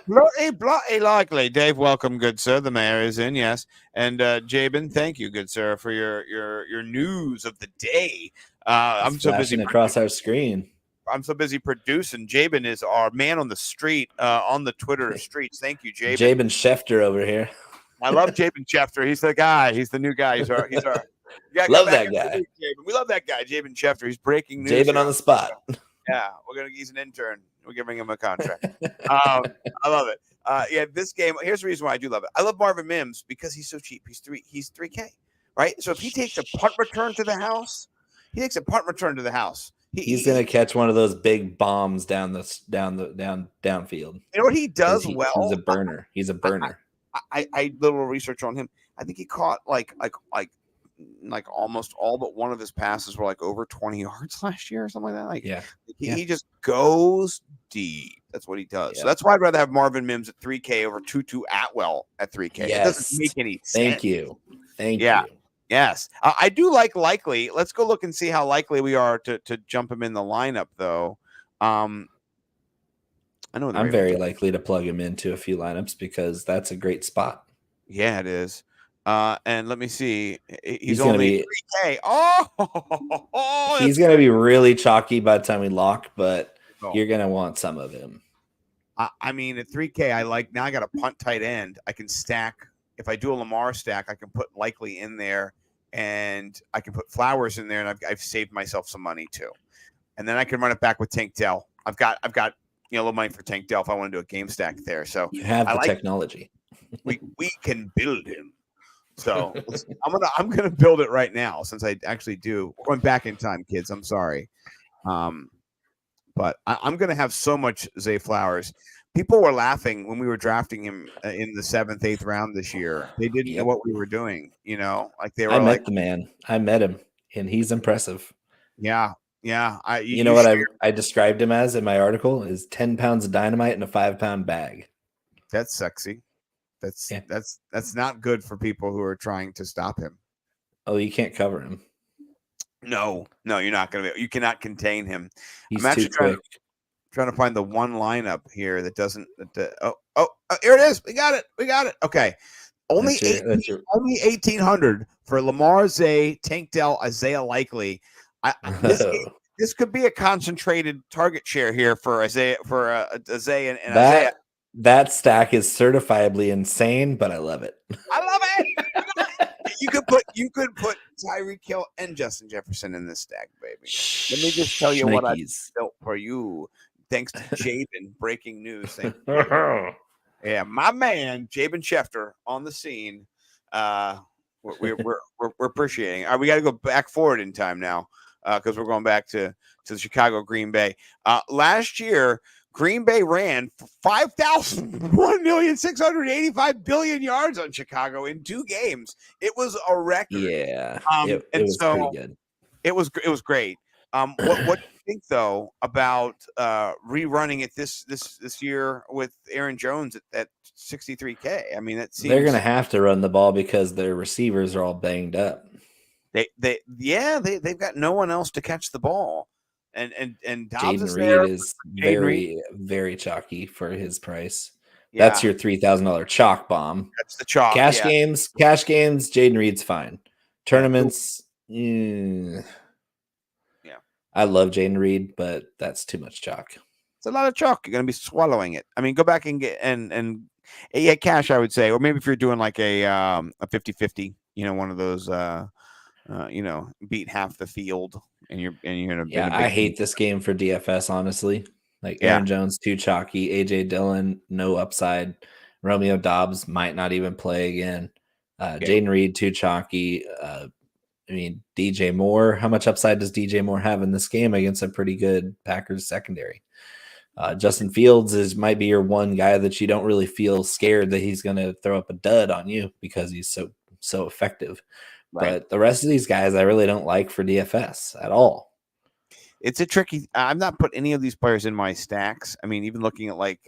I: bloody likely. Dave, welcome, good sir. The mayor is in, yes. And Jabin, thank you, good sir, for your news of the day. I'm so busy
H: across our screen.
I: I'm so busy producing. Jabin is our man on the street, on the Twitter streets. Thank you, Jabin.
H: Jabin Schefter over here.
I: I love Jabin Schefter. He's the guy. He's the new guy. He's our
H: love that guy.
I: We love that guy, Jabin Schefter. He's breaking news.
H: Jabin on the spot.
I: Yeah, he's an intern. We're giving him a contract. I love it. This game. Here's the reason why I do love it. I love Marvin Mims because he's so cheap. He's 3K, right? So if he takes a punt return to the house,
H: He's gonna catch one of those big bombs downfield.
I: You know what he does well?
H: He's a burner.
I: I did a little research on him. I think he caught like almost all but one of his passes were like over 20 yards last year or something like that. He just goes deep. That's what he does. Yeah. So that's why I'd rather have Marvin Mims at 3K over Tutu Atwell at 3K. Yes. It doesn't make any sense.
H: Thank you.
I: Yes. I do like Likely. Let's go look and see how likely we are to jump him in the lineup, though. I know
H: I'm very likely to plug him into a few lineups because that's a great spot.
I: Yeah, it is. And let me see. He's only 3K. Oh,
H: he's going to be really chalky by the time we lock, but you're going to want some of him.
I: I mean, at 3K, now I got a punt tight end. I can stack. If I do a Lamar stack, I can put Likely in there, and I can put Flowers in there, and I've saved myself some money too. And then I can run it back with Tank Dell. I've got a little money for Tank Dell if I want to do a game stack there. So
H: you have the technology.
I: We can build him. So I'm gonna build it right now since I actually do. We're going back in time, kids. I'm sorry, but I'm gonna have so much Zay Flowers. People were laughing when we were drafting him in the 7th, 8th round this year. They didn't know what we were doing. Like they were.
H: I met the man. I met him, and he's impressive.
I: Yeah.
H: You know what I described him as in my article is 10 pounds of dynamite in a 5-pound bag.
I: That's sexy. That's not good for people who are trying to stop him.
H: Oh, you can't cover him.
I: No, you're not gonna be. You cannot contain him.
H: He's too quick.
I: Trying to find the one lineup here that doesn't. Here it is. We got it. Okay, only 1,800 for Lamar, Zay, Tank Dell, Isaiah Likely. This could be a concentrated target share here for Isaiah and Isaiah.
H: That stack is certifiably insane, but I love it.
I: I love it. You could put Tyreek Hill and Justin Jefferson in this stack, baby. Let me just tell you what I built for you. Thanks to Jabin. Breaking news. Yeah, my man Jabin Schefter on the scene. We're appreciating. We got to go back forward in time now because we're going back to the Chicago Green Bay. Last year, Green Bay ran 1,685 billion yards on Chicago in 2 games. It was a record.
H: Yeah, it was pretty good.
I: It was great. What do you think though about rerunning it this year with Aaron Jones at 63K? I mean,
H: they're going to have to run the ball because their receivers are all banged up.
I: They've got no one else to catch the ball. And Dobbs
H: Jaden Reed is very, very chalky for his price. Yeah. That's your $3,000 chalk bomb.
I: That's the chalk.
H: Cash games. Jaden Reed's fine. Tournaments. Yeah. I love Jaden Reed, but that's too much chalk.
I: It's a lot of chalk. You're going to be swallowing it. I mean, go back and get and Yeah, cash, I would say, or maybe if you're doing like a 50-50, one of those, beat half the field, and you're in a
H: Yeah,
I: in a
H: I
I: big
H: hate this game for DFS, honestly. Like
I: Yeah.
H: Aaron Jones, too chalky. AJ Dillon, no upside. Romeo Dobbs might not even play again. Jaden Reed, too chalky. DJ Moore. How much upside does DJ Moore have in this game against a pretty good Packers secondary? Justin Fields might be your one guy that you don't really feel scared that he's going to throw up a dud on you because he's so effective.
I: Right.
H: But the rest of these guys, I really don't like for DFS at all.
I: It's a tricky. I've not put any of these players in my stacks. I mean, even looking at like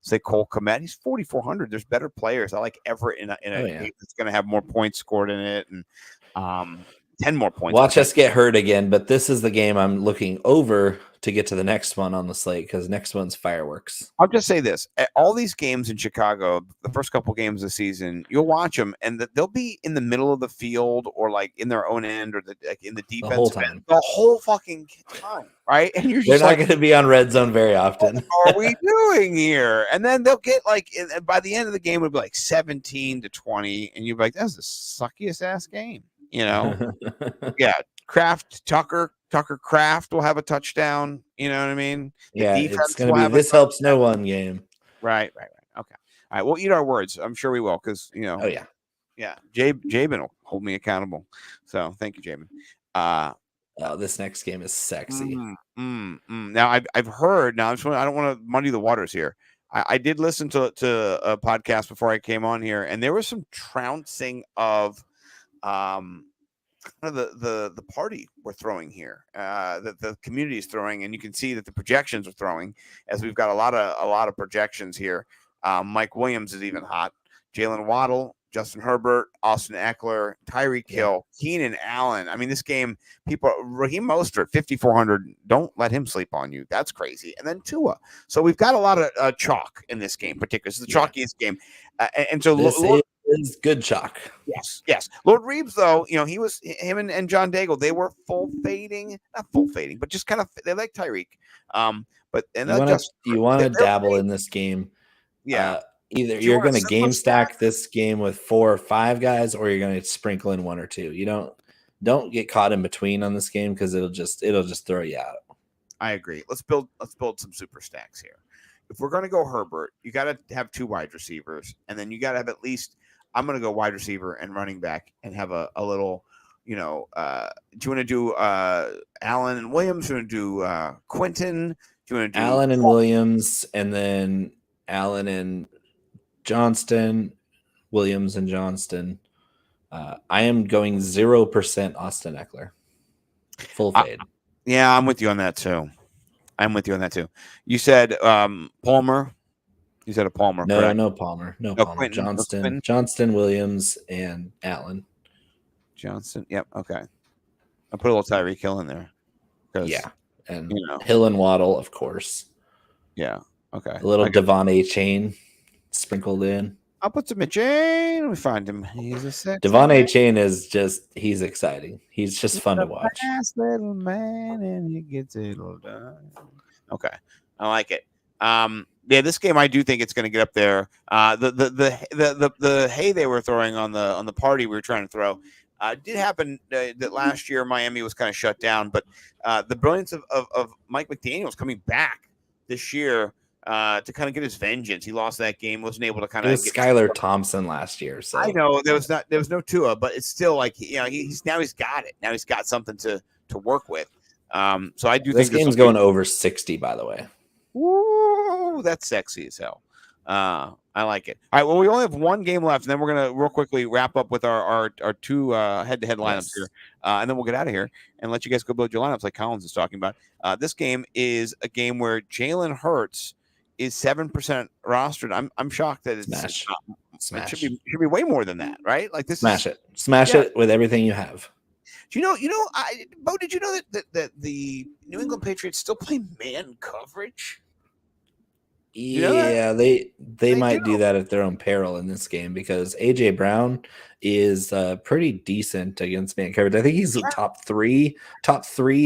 I: say Cole Kmet, he's 4,400. There's better players. I like Everett in a game that's going to have more points scored in it, and 10 more points.
H: Watch us get hurt again, but this is the game I'm looking over to get to the next one on the slate because next one's fireworks.
I: I'll just say this: all these games in Chicago, the first couple games of the season, you'll watch them, and they'll be in the middle of the field or like in their own end or in the defense end the whole fucking time, right? And
H: they're not going to be on red zone very often.
I: What are we doing here? And then they'll get like by the end of the game, it'll be like 17-20, and you'll be like, "That's the suckiest ass game." Yeah. Tucker Kraft will have a touchdown. You know what I mean?
H: It's going to be this helps no one game.
I: Right. Okay. All right. We'll eat our words. I'm sure we will because,
H: Oh, yeah.
I: Yeah. Jabin will hold me accountable. So thank you, Jabin.
H: This next game is sexy.
I: Now, I've heard. Now, I don't want to muddy the waters here. I did listen to a podcast before I came on here, and there was some trouncing of kind of the party we're throwing here, that the community is throwing, and you can see that the projections are throwing, as we've got a lot of projections here. Mike Williams is even hot. Jalen Waddle, Justin Herbert, Austin Eckler, Tyreek Hill, Keenan Allen. I mean, this game, Raheem Mostert, 5,400. Don't let him sleep on you. That's crazy. And then Tua. So we've got a lot of chalk in this game, particularly. It's the chalkiest game. And so
H: this is good chalk.
I: Yes. Lord Reeves, though, him and John Daigle, they were not full fading, but just kind of, they like Tyreek. But
H: you want to dabble in this game.
I: Yeah.
H: Either you're going to game stack this game with 4 or 5 guys, or you're going to sprinkle in 1 or 2. You don't get caught in between on this game because it'll just throw you out.
I: I agree. Let's build some super stacks here. If we're going to go Herbert, you got to have 2 wide receivers, and then you got to have at least. I'm going to go wide receiver and running back, and have a little. Do you want to do Allen and Williams? Do you want to do Quentin? Do you want to do
H: Allen and Williams, and then Allen and Johnston, Williams and Johnston. I am going 0% Austin Eckler. Full fade.
I: Yeah, I'm with you on that too. You said Palmer. You said a Palmer.
H: No,
I: correct?
H: no Palmer. No Palmer. Johnston, Williams, and Allen.
I: Johnston. Yep. Okay. I put a little Tyreek Hill in there.
H: Yeah. And Hill and Waddle, of course.
I: Yeah. Okay.
H: A little Devon A. Chain sprinkled in.
I: I'll put some Chain. Let me find him. He's a sexy
H: Devon A. Chain he's exciting. He's just fun to watch.
I: Fast little man, and he gets it all done. Okay. I like it. Yeah, this game I do think it's going to get up there. The hay they were throwing on the party we were trying to throw did happen that last year Miami was kind of shut down, but the brilliance of Mike McDaniels coming back this year to kind of get his vengeance. He lost that game, wasn't able to kind of get
H: Skylar Thompson last year. So
I: I know there was no Tua, but it's still like he's got it. Now he's got something to work with. So I do think
H: this game's going over 60, by the way.
I: Woo, that's sexy as hell. I like it. All right. Well, we only have 1 game left, and then we're gonna real quickly wrap up with our 2 head-to-head lineups here, and then we'll get out of here and let you guys go build your lineups like Collins is talking about. This game is a game where Jalen Hurts is 7% rostered. I'm shocked that it's
H: Smash.
I: It should be way more than that, right? Like this.
H: Smash it with everything you have.
I: Do you know? Bo, did you know that the New England Patriots still play man coverage?
H: Yeah, they might do that at their own peril in this game because AJ Brown is pretty decent against man coverage. I think he's top three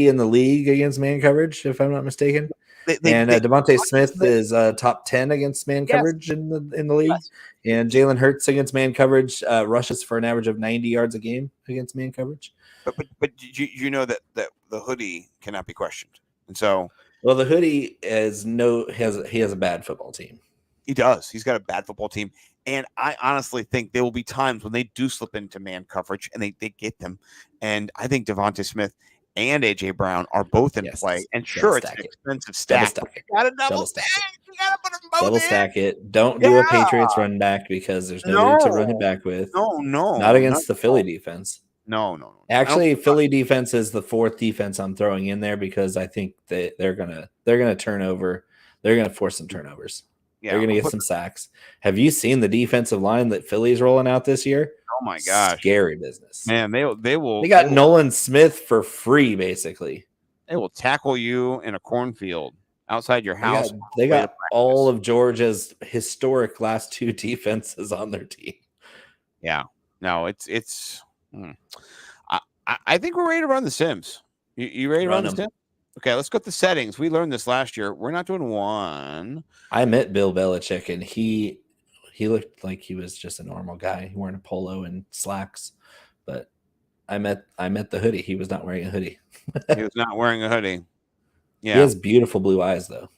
H: in the league against man coverage, if I'm not mistaken. And Devontae Smith is top 10 against man coverage in the league.
F: Yes.
H: And Jalen Hurts against man coverage rushes for an average of 90 yards a game against man coverage.
I: But you know that the hoodie cannot be questioned, and so
H: well, the hoodie has a bad football team.
I: He does. He's got a bad football team, and I honestly think there will be times when they do slip into man coverage and they get them. And I think Devontae Smith and AJ Brown are both in play. And sure, it's an expensive stack. You got to double stack. You got to put them both
H: double stack it. Don't do a Patriots run back because there's nobody to run it back with.
I: No,
H: not against the Philly defense.
I: No.
H: Actually, Philly defense is the fourth defense I'm throwing in there because I think that they're gonna turn over. They're gonna force some turnovers. Yeah, they're gonna get some sacks. Have you seen the defensive line that Philly's rolling out this year?
I: Oh my gosh,
H: scary business,
I: man! They will.
H: They got Nolan Smith for free, basically.
I: They will tackle you in a cornfield outside your house.
H: They got all of Georgia's historic last two defenses on their team.
I: Yeah, no, it's. I think we're ready to run the Sims. You ready to run the Sims? Okay, let's go to the settings. We learned this last year. We're not doing one.
H: I met Bill Belichick, and he looked like he was just a normal guy wearing a polo and slacks. But I met the hoodie. He was not wearing a hoodie.
I: He was not wearing a hoodie. Yeah,
H: he has beautiful blue eyes, though.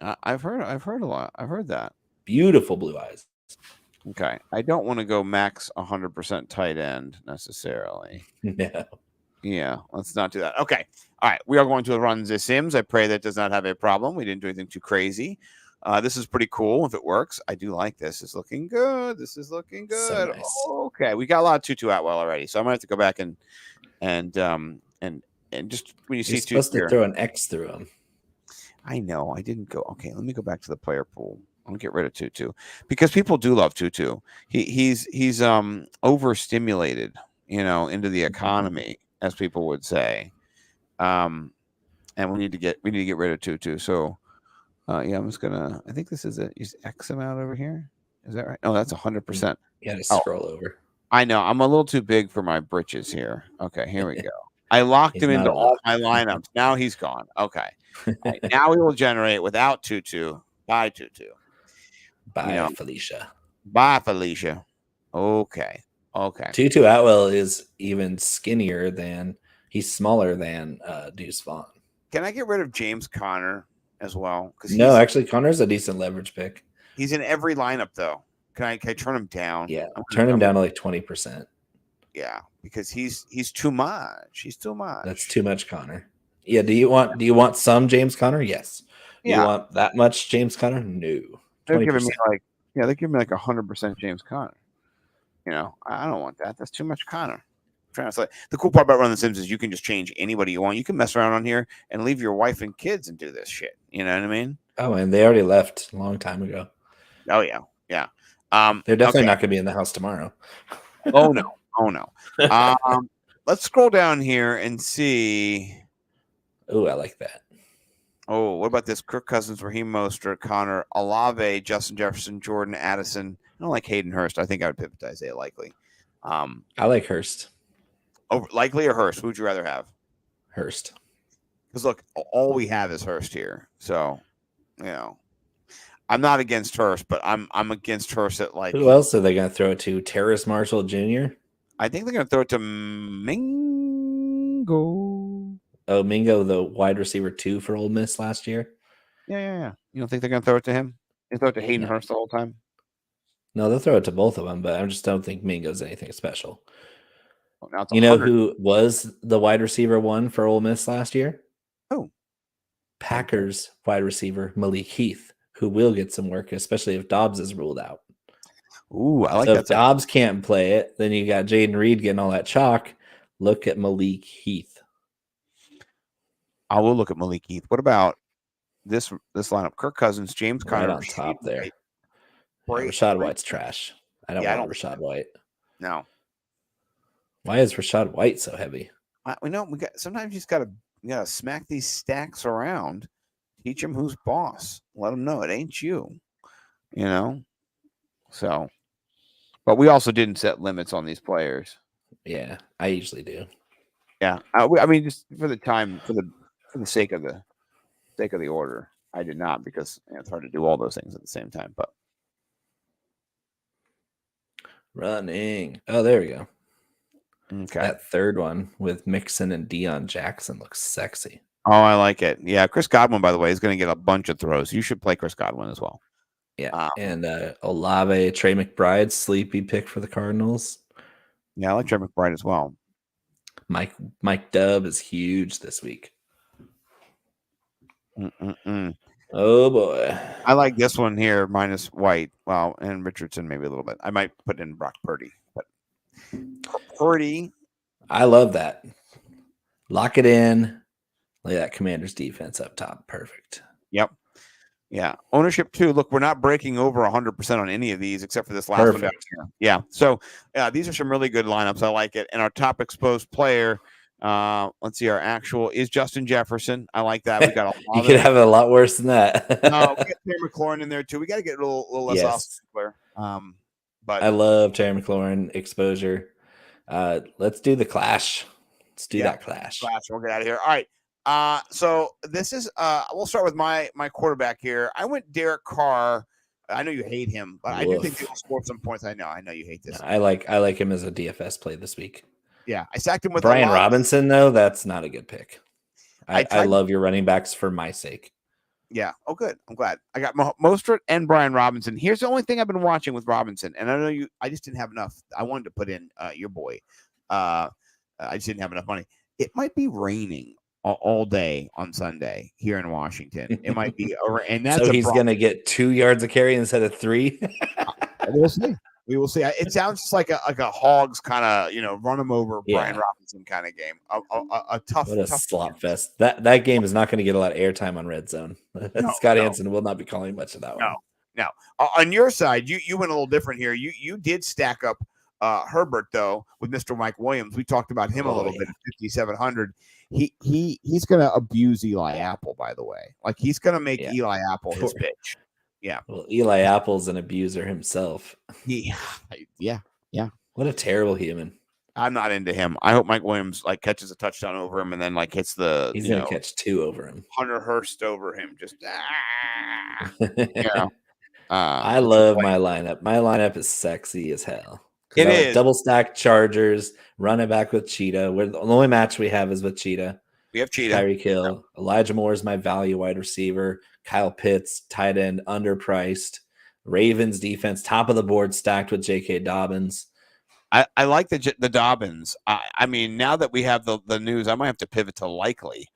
I: I've heard a lot. I've heard that
H: beautiful blue eyes.
I: Okay, I don't want to go max 100% tight end necessarily.
H: No.
I: Yeah, let's not do that. Okay, all right. We are going to run the Sims. I pray that does not have a problem. We didn't do anything too crazy. This is pretty cool if it works. I do like this. It's looking good. This is looking good.
H: So nice.
I: Okay, we got a lot of Tutu Atwell already, so I'm gonna have to go back and just when you see
H: Tutu, supposed to throw an X through him.
I: I know. I didn't go. Okay, let me go back to the player pool. I'm gonna get rid of Tutu because people do love Tutu. He's overstimulated, into the economy, as people would say. And we need to get rid of Tutu. So I'm just gonna. I think this is it. Use X amount over here. Is that right? Oh, that's 100%.
H: You got to scroll over.
I: I know. I'm a little too big for my britches here. Okay, here we go. I locked him into all my lineups. Now he's gone. Okay. Right, now we will generate without Tutu. Bye, Tutu.
H: Bye, Felicia.
I: Bye, Felicia. Okay.
H: Tutu Atwell is even skinnier he's smaller than Deuce Vaughn.
I: Can I get rid of James Conner as well?
H: No, actually, Conner's a decent leverage pick.
I: He's in every lineup, though. Can I turn him down?
H: Yeah, turn him down to like 20%.
I: Yeah, because he's too much. He's too much.
H: That's too much Conner. Yeah. Do you want some James Conner? Yes. Do you want that much James Conner? No.
I: They're giving me they're giving me 100% James Conner. I don't want that. That's too much Conner. The cool part about running the Sims is you can just change anybody you want. You can mess around on here and leave your wife and kids and do this shit. You know what I mean?
H: Oh, and they already left a long time ago.
I: Oh yeah.
H: They're definitely not going to be in the house tomorrow.
I: Oh no. Let's scroll down here and see.
H: Oh, I like that.
I: Oh, what about this? Kirk Cousins, Raheem Mostert, Connor, Olave, Justin Jefferson, Jordan Addison. I don't like Hayden Hurst. I think I would pivot to Isaiah Likely.
H: I like Hurst.
I: Over Likely or Hurst? Who would you rather have?
H: Hurst.
I: Because look, all we have is Hurst here. So, I'm not against Hurst, but I'm against Hurst at like.
H: Who else are they going to throw it to? Terrace Marshall Jr.
I: I think they're going to throw it to Mingo.
H: Oh, Mingo, the wide receiver 2 for Ole Miss last year.
I: Yeah. You don't think they're going to throw it to him? They throw it to Hayden Hurst the whole time?
H: No, they'll throw it to both of them, but I just don't think Mingo's anything special.
I: Well, now it's
H: you know who was the wide receiver 1 for Ole Miss last year?
I: Who?
H: Packers wide receiver Malik Heath, who will get some work, especially if Dobbs is ruled out.
I: Ooh, I like
H: so
I: that.
H: If Dobbs can't play it, then you got Jaden Reed getting all that chalk. Look at Malik Heath.
I: I will look at Malik Heath. What about this lineup? Kirk Cousins, James Conner
H: on top there. Yeah, Rashad White's trash. I don't want Rashad White.
I: No.
H: Why is Rashad White so heavy?
I: Sometimes you just gotta smack these stacks around. Teach them who's boss. Let them know it ain't you. So, but we also didn't set limits on these players.
H: Yeah, I usually do.
I: Yeah, just for the time, for the sake of the sake of the order, I did not because it's hard to do all those things at the same time. But
H: Running. Oh, there we go.
I: okay.
H: That third one with Mixon and Deion Jackson looks sexy.
I: Oh, I like it. Yeah, Chris Godwin, by the way, is going to get a bunch of throws. You should play Chris Godwin as well.
H: Yeah, and Olave, Trey McBride, sleepy pick for the Cardinals.
I: Yeah, I like Trey McBride as well.
H: Mike Dubb is huge this week. Oh boy,
I: I like this one here minus White. Well, and Richardson maybe a little bit. I might put in Brock Purdy, but Purdy.
H: I love that. Lock it in. Look at that Commanders defense up top. Perfect.
I: Yep. Yeah. Ownership too. Look, we're not breaking over 100% on any of these except for this last one down here. Yeah. So these are some really good lineups. I like it. And our top exposed player, let's see, our actual is Justin Jefferson. I like that. We got a lot
H: you could have it a lot worse than that.
I: No, we got Terry McLaurin in there too. We got to get a little less off player. But
H: I love Terry McLaurin exposure. Let's do the clash. Let's do that clash.
I: We'll get out of here. All right. So this is we'll start with my quarterback here. I went Derek Carr. I know you hate him, but I do think he'll score some points. I know you hate this.
H: I like him as a DFS play this week.
I: Yeah, I sacked him with
H: Brian Robinson, though. That's not a good pick. I love your running backs for my sake.
I: Yeah. Oh, good. I'm glad. I got Mostert and Brian Robinson. Here's the only thing I've been watching with Robinson, and I know I just didn't have enough. I wanted to put in your boy. I just didn't have enough money. It might be raining all day on Sunday here in Washington. It might be over, and that's
H: so he's going to get 2 yards of carry instead of 3.
I: We'll see. We will see. It sounds just like a Hogs kind of run him over Brian Robinson kind of game. A tough,
H: what a
I: tough
H: slop
I: game.
H: fest. That game is not going to get a lot of airtime on Red Zone. Scott Hansen will not be calling much of that one.
I: No. On your side, you went a little different here. You did stack up Herbert though with Mr. Mike Williams. We talked about him a little bit at 5,700. He's going to abuse Eli Apple, by the way. Like he's going to make Eli Apple his bitch. Yeah.
H: Well, Eli Apple's an abuser himself.
I: Yeah.
H: What a terrible human.
I: I'm not into him. I hope Mike Williams catches a touchdown over him and then hits the.
H: He's going to catch 2 over him.
I: Hunter Hurst over him. Just
H: I love my lineup. My lineup is sexy as hell.
I: It is
H: double stack Chargers, run it back with Cheetah. The only match we have is with Cheetah.
I: We have Cheetah.
H: Tyreek Hill. Elijah Moore is my value wide receiver. Kyle Pitts, tight end, underpriced. Ravens defense, top of the board, stacked with J.K. Dobbins.
I: I like the Dobbins. I mean, now that we have the news, I might have to pivot to Likely.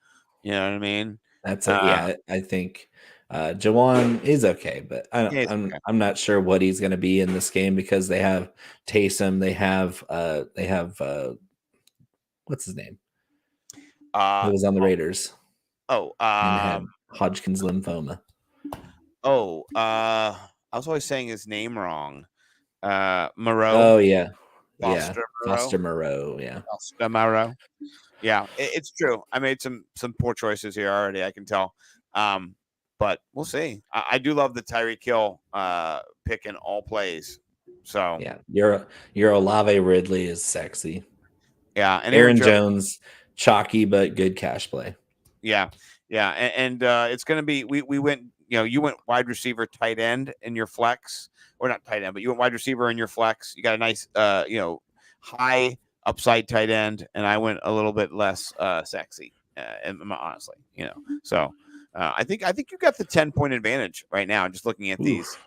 I: You know what I mean?
H: That's I think Jawan is okay, but I'm not sure what he's going to be in this game because they have Taysom, they have what's his name? He was on the Raiders. Hodgkin's lymphoma.
I: I was always saying his name wrong. Moreau.
H: Oh yeah.
I: Foster
H: Moreau. Yeah.
I: Foster Moreau. Yeah, it's true. I made some poor choices here already. I can tell. But we'll see. I do love the Tyreek Hill pick in all plays. So
H: yeah, your Olave Ridley is sexy.
I: Yeah, and
H: Aaron Jones, chalky but good cash play.
I: Yeah, and it's going to be. We went. You went wide receiver, tight end in your flex, or not tight end, but you went wide receiver in your flex. You got a nice, high upside tight end, and I went a little bit less sexy, honestly. So. I think you got the 10-point advantage right now. Just looking at these,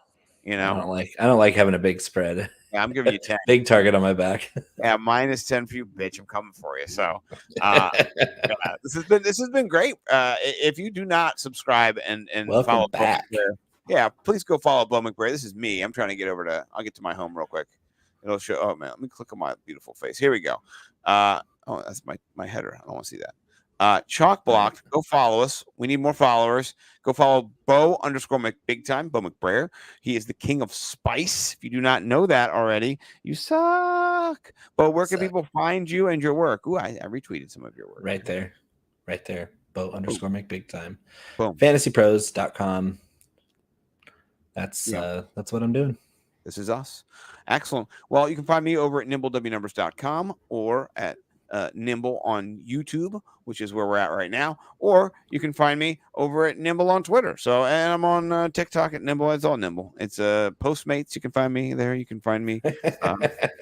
I: I
H: don't like having a big spread.
I: Yeah, I'm giving you 10.
H: Big target on my back.
I: Yeah, minus 10 for you, bitch. I'm coming for you. So, this has been great. If you do not subscribe and follow
H: back,
I: please go follow Bo McBray. This is me. I'm trying to get over to. I'll get to my home real quick. It'll show. Oh man, let me click on my beautiful face. Here we go. That's my header. I don't want to see that. Chalk blocked. Go follow us. We need more followers. Go follow Bo_McBigtime, Bo McBrayer. He is the king of spice. If you do not know that already, you suck. Bo, where can people find you and your work? Ooh, I retweeted some of your work.
H: Right there. Bo_McBigtime.
I: Boom.
H: Fantasypros.com. That's what I'm doing.
I: This is us. Excellent. Well, you can find me over at nimblewnumbers.com or at Nimble on YouTube, which is where we're at right now, or you can find me over at Nimble on Twitter. So, and I'm on TikTok at Nimble. It's all Nimble. It's Postmates. You can find me there. You can find me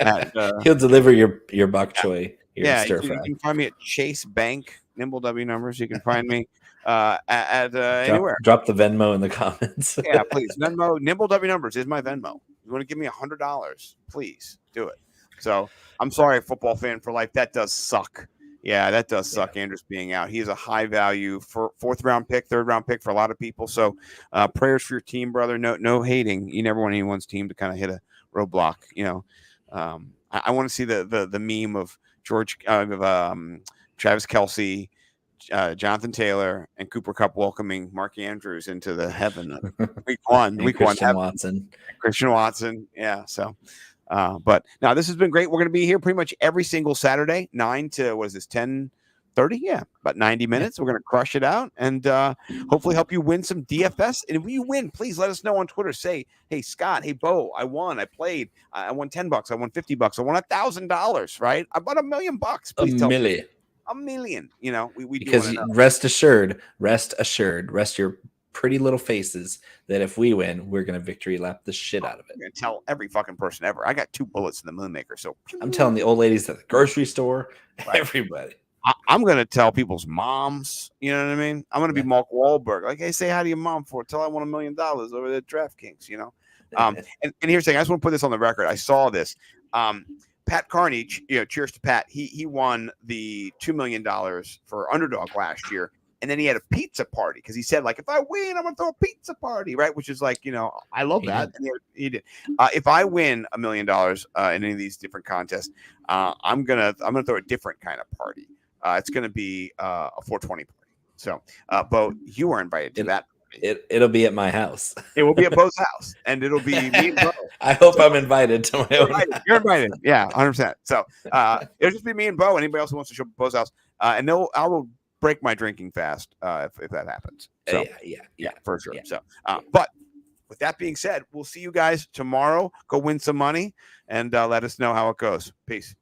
I: at
H: He'll deliver your bok choy. Your
I: yeah,
H: stir
I: you
H: fry.
I: can find me at Chase Bank, Nimble W numbers. You can find me at anywhere.
H: Drop the Venmo in the comments.
I: Yeah, please. Venmo, Nimble W numbers is my Venmo. You want to give me $100, please do it. So I'm sorry, football fan for life. That does suck. Yeah, that does suck. Andrews being out. He is a high value for 4th round pick, 3rd round pick for a lot of people. So prayers for your team, brother. No hating. You never want anyone's team to kind of hit a roadblock. You know, I want to see the meme of Travis Kelce, Jonathan Taylor, and Cooper Kupp welcoming Mark Andrews into the heaven of week one. Christian Watson. Yeah. So, but now this has been great. We're going to be here pretty much every single Saturday, 9 to 10:30. Yeah, about 90 minutes. We're going to crush it out and hopefully help you win some DFS. And if you win, please let us know on Twitter. Say, hey, Scott, hey, Bo, I won. I played. I won $10. I won $50. I won $1,000. Right? I bought $1 million. Please tell me. $1 million. You know, we
H: because rest assured, rest your pretty little faces that if we win, we're going to victory lap the shit out of it.
I: I'm going to tell every fucking person ever. I got 2 bullets in the Moonmaker. So
H: I'm telling the old ladies at the grocery store, everybody.
I: I'm going to tell people's moms, you know what I mean? I'm going to be Mark Wahlberg. Like, hey, say hi to your mom for tell I won $1 million over there at DraftKings, you know? And here's the thing. I just want to put this on the record. I saw this. Pat Carney, cheers to Pat. He won the $2 million for Underdog last year. And then he had a pizza party because he said, like, if I win, I'm going to throw a pizza party, right? Which is like, I love that. And he did. If I win $1 million in any of these different contests, I'm gonna throw a different kind of party. It's going to be a 420 party. So, Bo, you are invited to that.
H: It'll be at my house.
I: It will be at Bo's house, and it'll be me and Bo.
H: I hope I'm invited to my own.
I: You're invited. Yeah, 100%. So it'll just be me and Bo. Anybody else who wants to show up at Bo's house, and I will break my drinking fast if that happens. So, yeah, for sure. Yeah. So, but with that being said, we'll see you guys tomorrow. Go win some money and let us know how it goes. Peace.